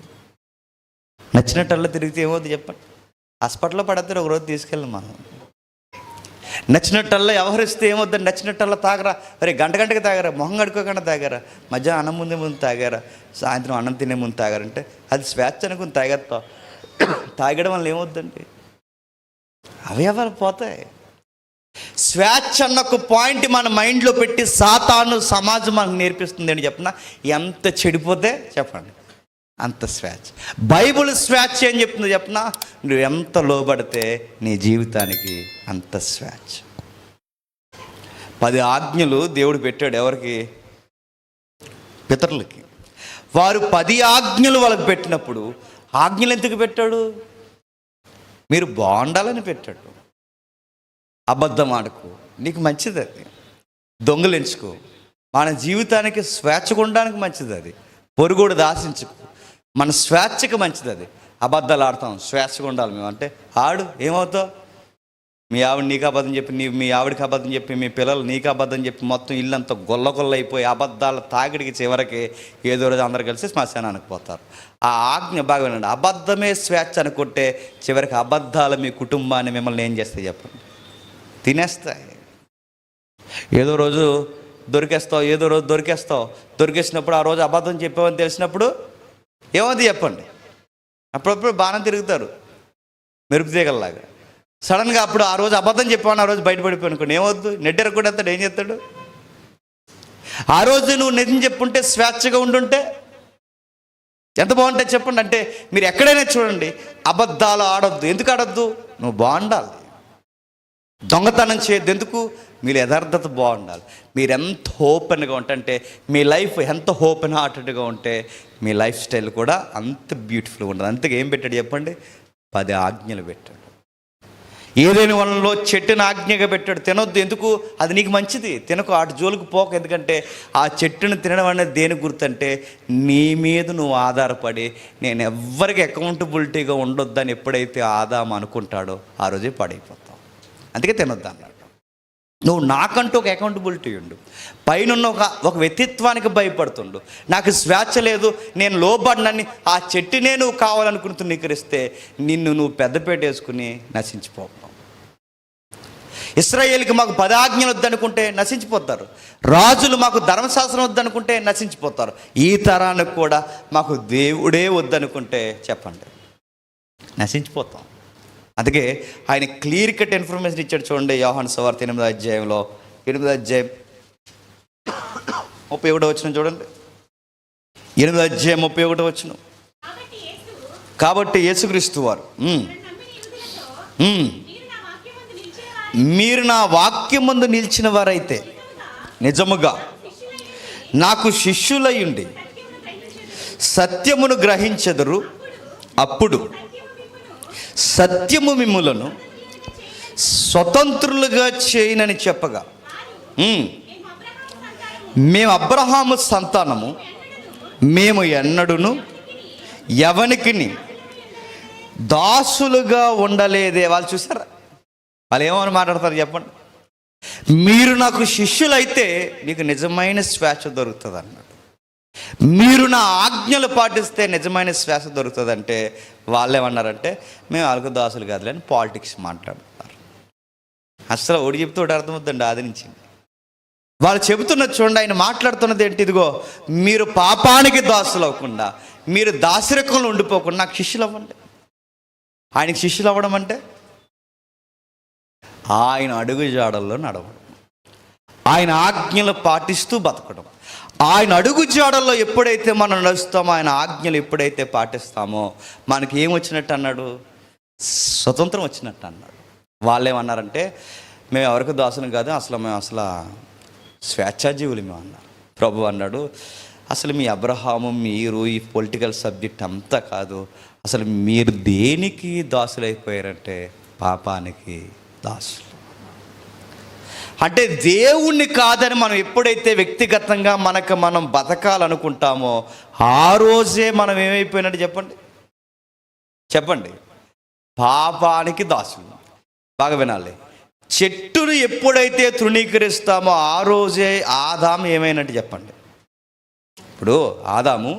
నచ్చినట్టల్లా తిరిగితే ఏమవుద్ది చెప్పండి? హాస్పిటల్లో పడితే ఒకరోజు తీసుకెళ్ళాం మనం. నచ్చినట్టల్లా వ్యవహరిస్తే ఏమవుద్దండి? నచ్చినట్టల్లా తాగరా, అరే గంటకి తాగారా, మొహం కడుక్కోకుండా తాగారా, మధ్యాహ్నం అన్నం ముందు తాగారా, సాయంత్రం అన్నం తినే ముందు తాగారంటే అది స్వేచ్ఛ అనుకుని తాగడం వల్ల ఏమవుద్దండి? అవయవాలు పోతాయి. స్వేచ్ఛ అన్న ఒక పాయింట్ మన మైండ్లో పెట్టి సాతాను సమాజం మనకు నేర్పిస్తుంది అని చెప్పిన ఎంత చెడిపోతే చెప్పండి అంత స్వేచ్ఛ. బైబిల్ స్వేచ్ఛ ఏం చెప్తుందో చెప్పిన నువ్వు ఎంత లోబడితే నీ జీవితానికి అంత స్వేచ్ఛ. 10 ఆజ్ఞలు దేవుడు పెట్టాడు ఎవరికి? పితరులకి. వారు 10 ఆజ్ఞలు వాళ్ళకి పెట్టినప్పుడు ఆజ్ఞలు ఎందుకు పెట్టాడు? మీరు బాగుండాలని పెట్టాడు. అబద్ధం ఆడకు, నీకు మంచిది అది. దొంగలించుకో, మన జీవితానికి స్వేచ్ఛగా ఉండడానికి మంచిది అది. పొరుగుడు దాసించుకో, మన స్వేచ్ఛకి మంచిది అది. అబద్ధాలు ఆడతాం, స్వేచ్ఛగా ఉండాలి మేము అంటే ఆడు ఏమవుతావు? మీ ఆవిడ నీకు అబద్ధం చెప్పి, మీ ఆవిడకి అబద్ధం చెప్పి, మీ పిల్లలు నీకు అబద్ధం చెప్పి మొత్తం ఇల్లంతా గొల్ల అయిపోయి అబద్ధాల తాగిడికి చివరికి ఏదో రోజు అందరు కలిసి శ్మశానానికి పోతారు. ఆ ఆజ్ఞ బాగా వినండి. అబద్ధమే స్వేచ్ఛ అనుకుంటే చివరికి అబద్ధాలు మీ కుటుంబాన్ని మిమ్మల్ని ఏం చేస్తాయి చెప్పండి? తినేస్తాయి. ఏదో రోజు దొరికేసినప్పుడు ఆ రోజు అబద్ధం చెప్పామని తెలిసినప్పుడు ఏమవుతుంది చెప్పండి? అప్పుడప్పుడు బాగానే తిరుగుతారు మెరుపు తీగల్లాగా. సడన్గా అప్పుడు ఆ రోజు అబద్ధం చెప్పామని ఆ రోజు బయటపడిపోయి అనుకోండి, ఏమవుద్దు? నెట్టెరకుండా ఎత్తాడు. ఏం చేస్తాడు? ఆ రోజు నువ్వు నిజం చెప్పుంటే, స్వేచ్ఛగా ఉండుంటే ఎంత బాగుంటుంది చెప్పండి. అంటే మీరు ఎక్కడైనా చూడండి, అబద్ధాలు ఆడొద్దు. ఎందుకు ఆడొద్దు? నువ్వు బాగుండాలి. దొంగతనం చేయొద్దు. ఎందుకు? మీరు యథార్థత బాగుండాలి. మీరు ఎంత ఓపెన్గా ఉంటే, మీ లైఫ్ ఎంత ఓపెన్ హార్టెడ్గా ఉంటే మీ లైఫ్ స్టైల్ కూడా అంత బ్యూటిఫుల్గా ఉంటుంది. అంతగా ఏం పెట్టాడు చెప్పండి? 10 ఆజ్ఞలు పెట్టాడు. ఏదైనా వనంలో చెట్టుని ఆజ్ఞగా పెట్టాడు, తినొద్దు. ఎందుకు? అది నీకు మంచిది, తినకు, అటు జోలికి పోక. ఎందుకంటే ఆ చెట్టును తినడం అనేది దేని గుర్తంటే నీ మీద నువ్వు ఆధారపడి నేను ఎవ్వరికి అకౌంటబిలిటీగా ఉండొద్దని ఎప్పుడైతే ఆదాము అనుకుంటాడో ఆ రోజే పాడైపోతావు. అందుకే తినొద్దు అన్నాడు. నువ్వు నాకంటూ ఒక అకౌంటబిలిటీ ఉండు. పైన ఒక వ్యక్తిత్వానికి భయపడుతుండు. నాకు స్వేచ్ఛ లేదు, నేను లోబడినని ఆ చెట్టునే నువ్వు కావాలనుకుని తునీకరిస్తే నిన్ను నువ్వు పెద్దపేట వేసుకుని నశించిపోతావు. ఇశ్రాయేలుకి మాకు 10 ఆజ్ఞలు వద్దనుకుంటే నశించిపోతారు. రాజులు మాకు ధర్మశాస్త్రం వద్దనుకుంటే నశించిపోతారు. ఈ తరానికి కూడా మాకు దేవుడే వద్దనుకుంటే చెప్పండి నశించిపోతాం. అందుకే ఆయన క్లియర్ కట్ ఇన్ఫర్మేషన్ ఇచ్చాడు. చూడండి, యోహాను సువార్త 8వ అధ్యాయంలో 8వ అధ్యాయం 31వ వచనం చూడండి. 8వ అధ్యాయం 31వ వచనం. కాబట్టి యేసుక్రీస్తు వారు మీరు నా వాక్యం ముందు నిలిచిన వారైతే నిజముగా నాకు శిష్యులై ఉండి సత్యమును గ్రహించెదరు. అప్పుడు సత్యము మిమ్ములను స్వతంత్రులుగా చేయనని చెప్పగా, మేము అబ్రహాము సంతానము, మేము ఎన్నడూను ఎవనికిని దాసులుగా ఉండలేదే. వాళ్ళు చూసారా, వాళ్ళు ఏమని మాట్లాడతారు చెప్పండి. మీరు నాకు శిష్యులైతే మీకు నిజమైన శ్వాస దొరుకుతుంది అన్నాడు. మీరు నా ఆజ్ఞలు పాటిస్తే నిజమైన శ్వాస దొరుకుతుంది అంటే వాళ్ళు ఏమన్నారంటే మేము వాళ్ళకు దాసులు కాదులే అని పాలిటిక్స్ మాట్లాడుతున్నారు. అసలు ఒకటి చెప్తే ఒకటి అర్థమవుతుందండి ఆదరించింది. వాళ్ళు చెబుతున్నది చూడండి, ఆయన మాట్లాడుతున్నది ఏంటి, ఇదిగో మీరు పాపానికి దాసులు అవ్వకుండా, మీరు దాసరికంలో ఉండిపోకుండా నాకు శిష్యులు అవ్వండి. ఆయనకి శిష్యులు అవ్వడం అంటే ఆయన అడుగు జాడల్లో నడవడం, ఆయన ఆజ్ఞలు పాటిస్తూ బతకడం. ఆయన అడుగు జాడల్లో ఎప్పుడైతే మనం నడుస్తామో, ఆయన ఆజ్ఞలు ఎప్పుడైతే పాటిస్తామో మనకి ఏం వచ్చినట్టు అన్నాడు, స్వతంత్రం వచ్చినట్టు అన్నాడు. వాళ్ళు ఏమన్నారంటే మేము ఎవరికి దాసులం కాదు, మేము అసలు స్వేచ్ఛాజీవులు మేము అన్నారు. ప్రభు అన్నాడు అసలు మీ అబ్రహాము, మీరు ఈ పొలిటికల్ సబ్జెక్ట్ అంతా కాదు, అసలు మీరు దేనికి దాసులైపోయారంటే పాపానికి దాసులు. అంటే దేవుణ్ణి కాదని మనం ఎప్పుడైతే వ్యక్తిగతంగా మనం బతకాలనుకుంటామో ఆ రోజే మనం ఏమైపోయినట్టు చెప్పండి, పాపానికి దాసులు. బాగా వినాలి. చెట్టును ఎప్పుడైతే తృణీకరిస్తామో ఆ రోజే ఆదాము ఏమైనట్టు చెప్పండి. ఇప్పుడు ఆదాము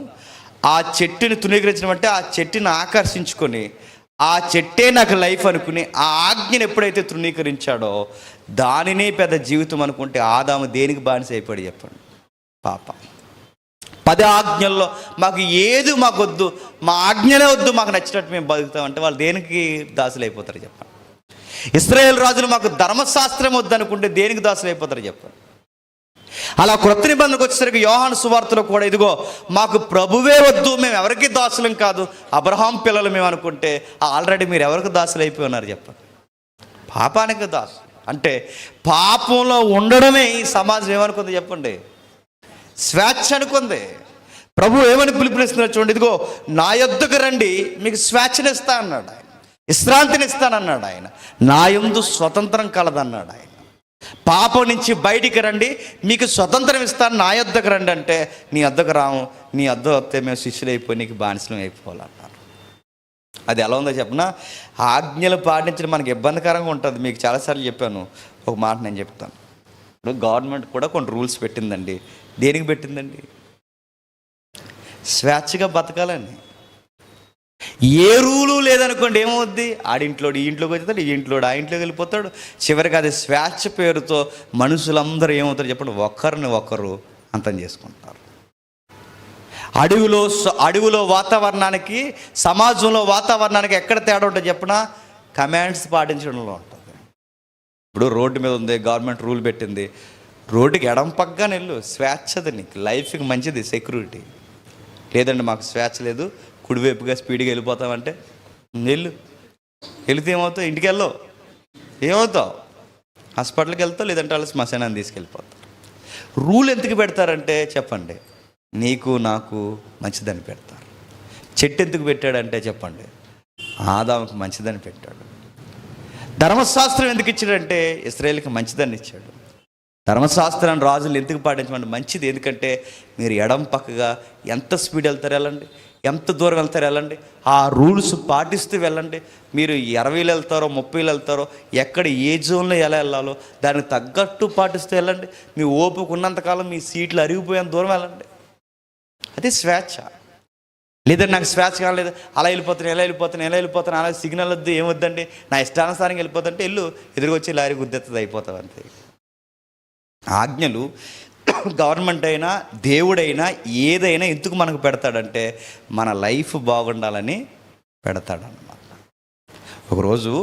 ఆ చెట్టుని తృణీకరించడం అంటే ఆ చెట్టుని ఆకర్షించుకొని ఆ చెట్టే నాకు లైఫ్ అనుకుని ఆ ఆజ్ఞను ఎప్పుడైతే తృణీకరించాడో దానినే పెద్ద జీవితం అనుకుంటే ఆదాము దేనికి బానిస అయిపోయాడు చెప్పండి, పాప. 10 ఆజ్ఞల్లో మాకు ఏది మాకొద్దు, మా ఆజ్ఞలే వద్దు, మాకు నచ్చినట్టు మేము బతుకుతామంటే వాళ్ళు దేనికి దాసులు అయిపోతారు చెప్పండి. ఇశ్రాయేలు రాజులు మాకు ధర్మశాస్త్రం వద్దనుకుంటే దేనికి దాసులు అయిపోతారు చెప్పండి. అలా క్రొత్త నిబంధనకు వచ్చేసరికి యోహాను సువార్తలో కూడా ఇదిగో మాకు ప్రభువే వద్దు, మేము ఎవరికి దాసులం కాదు, అబ్రహాం పిల్లలు మేము అనుకుంటే ఆల్రెడీ మీరు ఎవరికి దాసులు అయిపోయి ఉన్నారు చెప్పండి, పాపానికి దాసు. అంటే పాపంలో ఉండడమే ఈ సమాజం ఏమనుకుంది చెప్పండి, స్వేచ్ఛ అనుకుంది. ప్రభు ఏమని పిలుపునిస్తున్నారు చూడండి, ఇదిగో నా యొద్దకు రండి మీకు స్వేచ్ఛనిస్తా అన్నాడు ఆయన, విశ్రాంతిని ఇస్తానన్నాడు ఆయన, నా యందు స్వతంత్రం కలదన్నాడు ఆయన. పాపం నుంచి బయటికి రండి మీకు స్వతంత్రం ఇస్తాను, నా యొద్దకు రండి అంటే నీ వద్దకు రాము, నీ వద్ద వస్తే మేము శిష్యులు అయిపోయి నీకు బానిసలం అయిపోవాలన్నారు. అది ఎలా ఉందో చెప్పనా, ఆజ్ఞలు పాటించడం మనకి ఇబ్బందికరంగా ఉంటుంది. మీకు చాలాసార్లు చెప్పాను, ఒక మాట నేను చెప్తాను. ఇప్పుడు గవర్నమెంట్ కూడా కొన్ని రూల్స్ పెట్టిందండి. దేనికి పెట్టిందండి? స్వేచ్ఛగా బతకాలని. ఏ రూలు లేదనుకోండి ఏమవుద్ది, ఆడింట్లోడు ఈ ఇంట్లోకి వచ్చేస్తాడు, ఈ ఇంట్లోడు ఆ ఇంట్లోకి వెళ్ళిపోతాడు. చివరికి అది స్వేచ్ఛ పేరుతో మనుషులందరూ ఏమవుతారు చెప్పండి, ఒకరిని ఒకరు అంతం చేసుకుంటారు. అడవిలో వాతావరణానికి సమాజంలో వాతావరణానికి ఎక్కడ తేడా ఉంటుంది చెప్పినా కమాండ్స్ పాటించడంలో ఉంటుంది. ఇప్పుడు రోడ్డు మీద ఉంది, గవర్నమెంట్ రూల్ పెట్టింది, రోడ్డుకి ఎడం పక్కగా వెళ్ళు, స్వేచ్ఛది, నీకు లైఫ్కి మంచిది, సెక్యూరిటీ. లేదండి మాకు స్వేచ్ఛ లేదు, కుడివైపుగా స్పీడ్గా వెళ్ళిపోతామంటే వెళితే ఏమవుతావు, ఇంటికి వెళ్ళవు, ఏమవుతావు, హాస్పిటల్కి వెళ్తావు, లేదంటే వాళ్ళు శ్మశానాన్ని తీసుకెళ్ళిపోతారు. రూల్ ఎందుకు పెడతారంటే చెప్పండి, నీకు నాకు మంచిదని పెడతారు. చెట్టు ఎందుకు పెట్టాడంటే చెప్పండి, ఆదాముకు మంచిదని పెట్టాడు. ధర్మశాస్త్రం ఎందుకు ఇచ్చాడంటే ఇశ్రాయేలుకి మంచిదని ఇచ్చాడు. ధర్మశాస్త్రాన్ని రాజులు ఎందుకు పాటించమంటే మంచిది, ఎందుకంటే మీరు ఎడం పక్కగా ఎంత స్పీడ్ వెళ్తారు వెళ్ళండి, ఎంత దూరం వెళ్తారు వెళ్ళండి, ఆ రూల్స్ పాటిస్తూ వెళ్ళండి. మీరు 20 వెళ్తారో 30 వెళ్తారో, ఎక్కడ ఏ జోన్లో ఎలా వెళ్ళాలో దానికి తగ్గట్టు పాటిస్తూ వెళ్ళండి. మీ ఓపిక ఉన్నంతకాలం మీ సీట్లు అరిగిపోయేంత దూరం వెళ్ళండి. అది స్వేచ్ఛ. లేదంటే నాకు స్వేచ్ఛ కాలేదు, అలా వెళ్ళిపోతాను అలా సిగ్నల్ వద్దు, ఏమొద్దండి, నా ఇష్టానుసారంగా వెళ్ళిపోతుంటే ఎదురుకొచ్చి లారీ గుద్దెత్తది, అయిపోతావు అంతే. ఆజ్ఞలు గవర్నమెంట్ అయినా దేవుడైనా ఏదైనా ఎందుకు మనకు పెడతాడంటే మన లైఫ్ బాగుండాలని పెడతాడన్నమాట. ఒకరోజు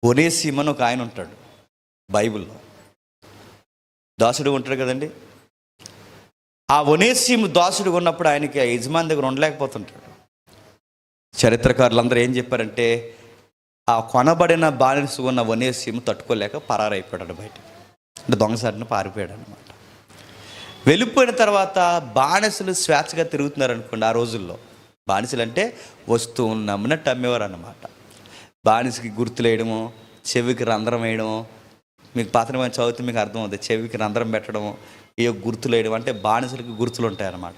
ఒనేసిమని ఒక ఆయన ఉంటాడు బైబిల్లో, దాసుడు ఉంటాడు కదండి. ఆ ఒనేసిము దాసుడు ఉన్నప్పుడు ఆయనకి ఆ యజమాని దగ్గర ఉండలేకపోతుంటాడు. చరిత్రకారులందరూ ఏం చెప్పారంటే ఆ కొనబడిన బానిస ఉన్న ఒనేసిము తట్టుకోలేక పరారైపోయాడు బయట, అంటే దొంగసారిన పారిపోయాడు అనమాట. వెళ్ళిపోయిన తర్వాత బానిసలు స్వేచ్ఛగా తిరుగుతున్నారు అనుకోండి. ఆ రోజుల్లో బానిసలు అంటే వస్తువులను నమ్మినట్టు అమ్మేవారు అన్నమాట. బానిసకి గుర్తులు వేయడము, చెవికి రంధ్రం వేయడము, మీకు పాత్రమైన చదివితే మీకు అర్థమవుతుంది. చెవికి రంధ్రం పెట్టడము, ఏ గుర్తులు వేయడం అంటే బానిసలకి గుర్తులు ఉంటాయన్నమాట.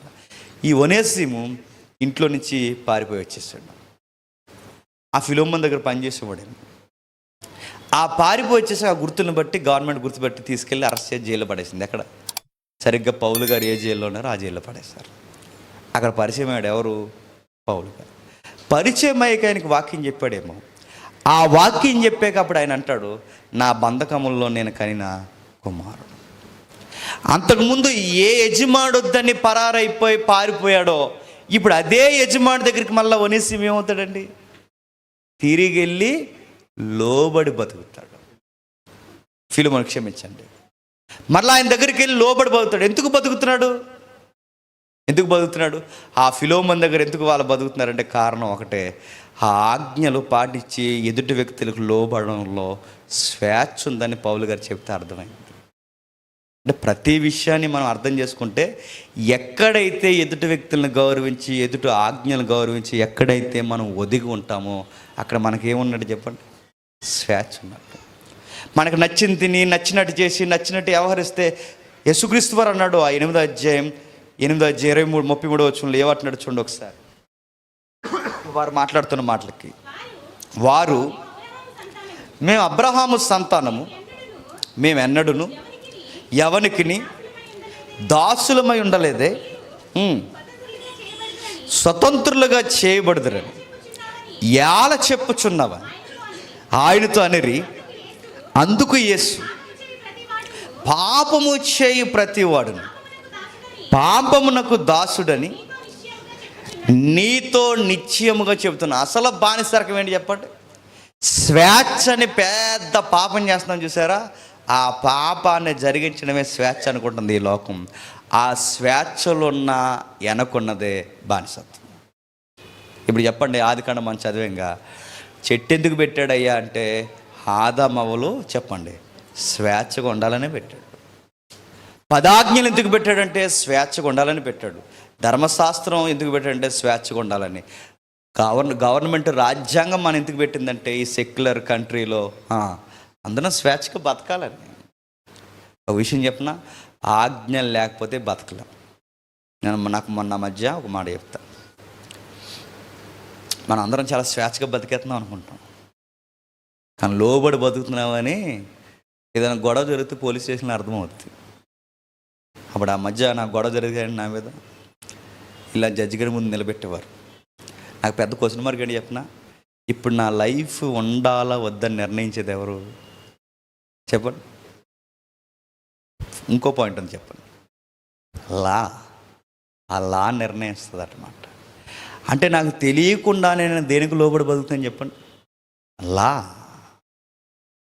ఈ ఒనేసిము ఇంట్లో నుంచి పారిపోయి వచ్చేసాడు. ఆ ఫిలోమోను దగ్గర పనిచేసేవాడు. ఆ పారిపోయి వచ్చేసి ఆ గుర్తులను బట్టి గవర్నమెంట్ గుర్తుపెట్టి తీసుకెళ్ళి అరెస్ట్ చేసి జైల్లో పడేసింది. ఎక్కడ? సరిగ్గా పౌలు గారు ఏ జైల్లో ఉన్నారో ఆ జైల్లో పడేశారు. అక్కడ పరిచయం అయ్యాడు. ఎవరు? పౌలు గారు. పరిచయం అయ్యాక ఆయనకి వాక్యం చెప్పాడేమో. ఆ వాక్యం చెప్పాక అప్పుడు ఆయన అంటాడు, నా బంధకముల్లో నేను కనిన కుమారుడు. అంతకుముందు ఏ యజమాడొద్దని పరారైపోయి పారిపోయాడో ఇప్పుడు అదే యజమాని దగ్గరికి మళ్ళీ ఒనేసిము ఏమవుతాడండి? తిరిగి వెళ్ళి లోబడి బతుకుతాడు. ఫిలోమోను క్షమించండి, మళ్ళీ ఆయన దగ్గరికి వెళ్ళి లోబడి బతుకుతాడు. ఎందుకు బతుకుతున్నాడు? ఆ ఫిలోమోను దగ్గర ఎందుకు వాళ్ళు బతుకుతున్నారంటే కారణం ఒకటే, ఆ ఆజ్ఞలు పాటించి ఎదుటి వ్యక్తులకు లోబడంలో స్వేచ్ఛ ఉందని పౌలు గారు చెప్తే అర్థమైంది. అంటే ప్రతి విషయాన్ని మనం అర్థం చేసుకుంటే, ఎక్కడైతే ఎదుటి వ్యక్తులను గౌరవించి ఎదుటి ఆజ్ఞలు గౌరవించి ఎక్కడైతే మనం ఒదిగి ఉంటామో అక్కడ మనకేమున్నట్టు చెప్పండి? స్వేచ్ఛ ఉన్నట్టు. మనకు నచ్చింది తిని నచ్చినట్టు చేసి నచ్చినట్టు వ్యవహరిస్తే యేసుక్రీస్తు వారు అన్నాడు ఆ 8వ అధ్యాయం 23 వచనంలో ఏమంటున్నాడు చూడండి ఒకసారి. వారు మాట్లాడుతున్న మాటలకి, వారు మేము అబ్రహాము సంతానము, మేము ఎన్నడూను ఎవనికిని దాసులమై ఉండలేదే, స్వతంత్రులుగా చేయబడుదురని యాల చెప్పుచున్నవా ఆయనతో అనిరి. అందుకు యేసు, పాపము చేయు ప్రతివాడును పాపమునకు దాసుడని నీతో నిశ్చయముగా చెబుతున్నా. అసలు బానిసరకం ఏంటి చెప్పండి? స్వేచ్ఛ అని పెద్ద పాపం చేస్తున్నాం చూసారా? ఆ పాపాన్ని జరిగించడమే స్వేచ్ఛ అనుకుంటుంది ఈ లోకం. ఆ స్వేచ్ఛలో ఉన్న వెనకున్నదే బానిసత్వం. ఇప్పుడు చెప్పండి, ఆదికాండం మనం చదివేంగా చెట్టు ఎందుకు పెట్టాడయ్యా అంటే ఆదామవ్వలు చెప్పండి స్వేచ్ఛగా ఉండాలనే పెట్టాడు. 10 ఆజ్ఞలు ఎందుకు పెట్టాడంటే స్వేచ్ఛగా ఉండాలని పెట్టాడు. ధర్మశాస్త్రం ఎందుకు పెట్టాడంటే స్వేచ్ఛగా ఉండాలని. గవర్నమెంట్ రాజ్యాంగం మనం ఎందుకు పెట్టిందంటే ఈ సెక్యులర్ కంట్రీలో అందరం స్వేచ్ఛగా బతకాలని. ఒక విషయం చెప్పిన, ఆజ్ఞలు లేకపోతే బతకలేం. నాకు మొన్న మధ్య ఒక మాట చెప్తా. మనం అందరం చాలా స్వేచ్ఛగా బతికేస్తున్నాం అనుకుంటాం, కానీ లోబడి బతుకుతున్నామని ఏదైనా గొడవ జరిగితే పోలీస్ స్టేషన్లో అర్థమవుతుంది. అప్పుడు ఆ మధ్య నాకు గొడవ జరిగాయని నా మీద ఇలా జడ్జి గారి ముందు నిలబెట్టేవారు. నాకు పెద్ద క్వశ్చన్ మార్క్ ఏంటి చెప్పిన, ఇప్పుడు నా లైఫ్ ఉండాలా వద్దని నిర్ణయించేది ఎవరు చెప్పండి? ఇంకో పాయింట్ అని చెప్పండి, లా. ఆ లా నిర్ణయిస్తుంది అన్నమాట. అంటే నాకు తెలియకుండానే నేను దేనికి లోబడి బతుకుతాను చెప్పండి? లా.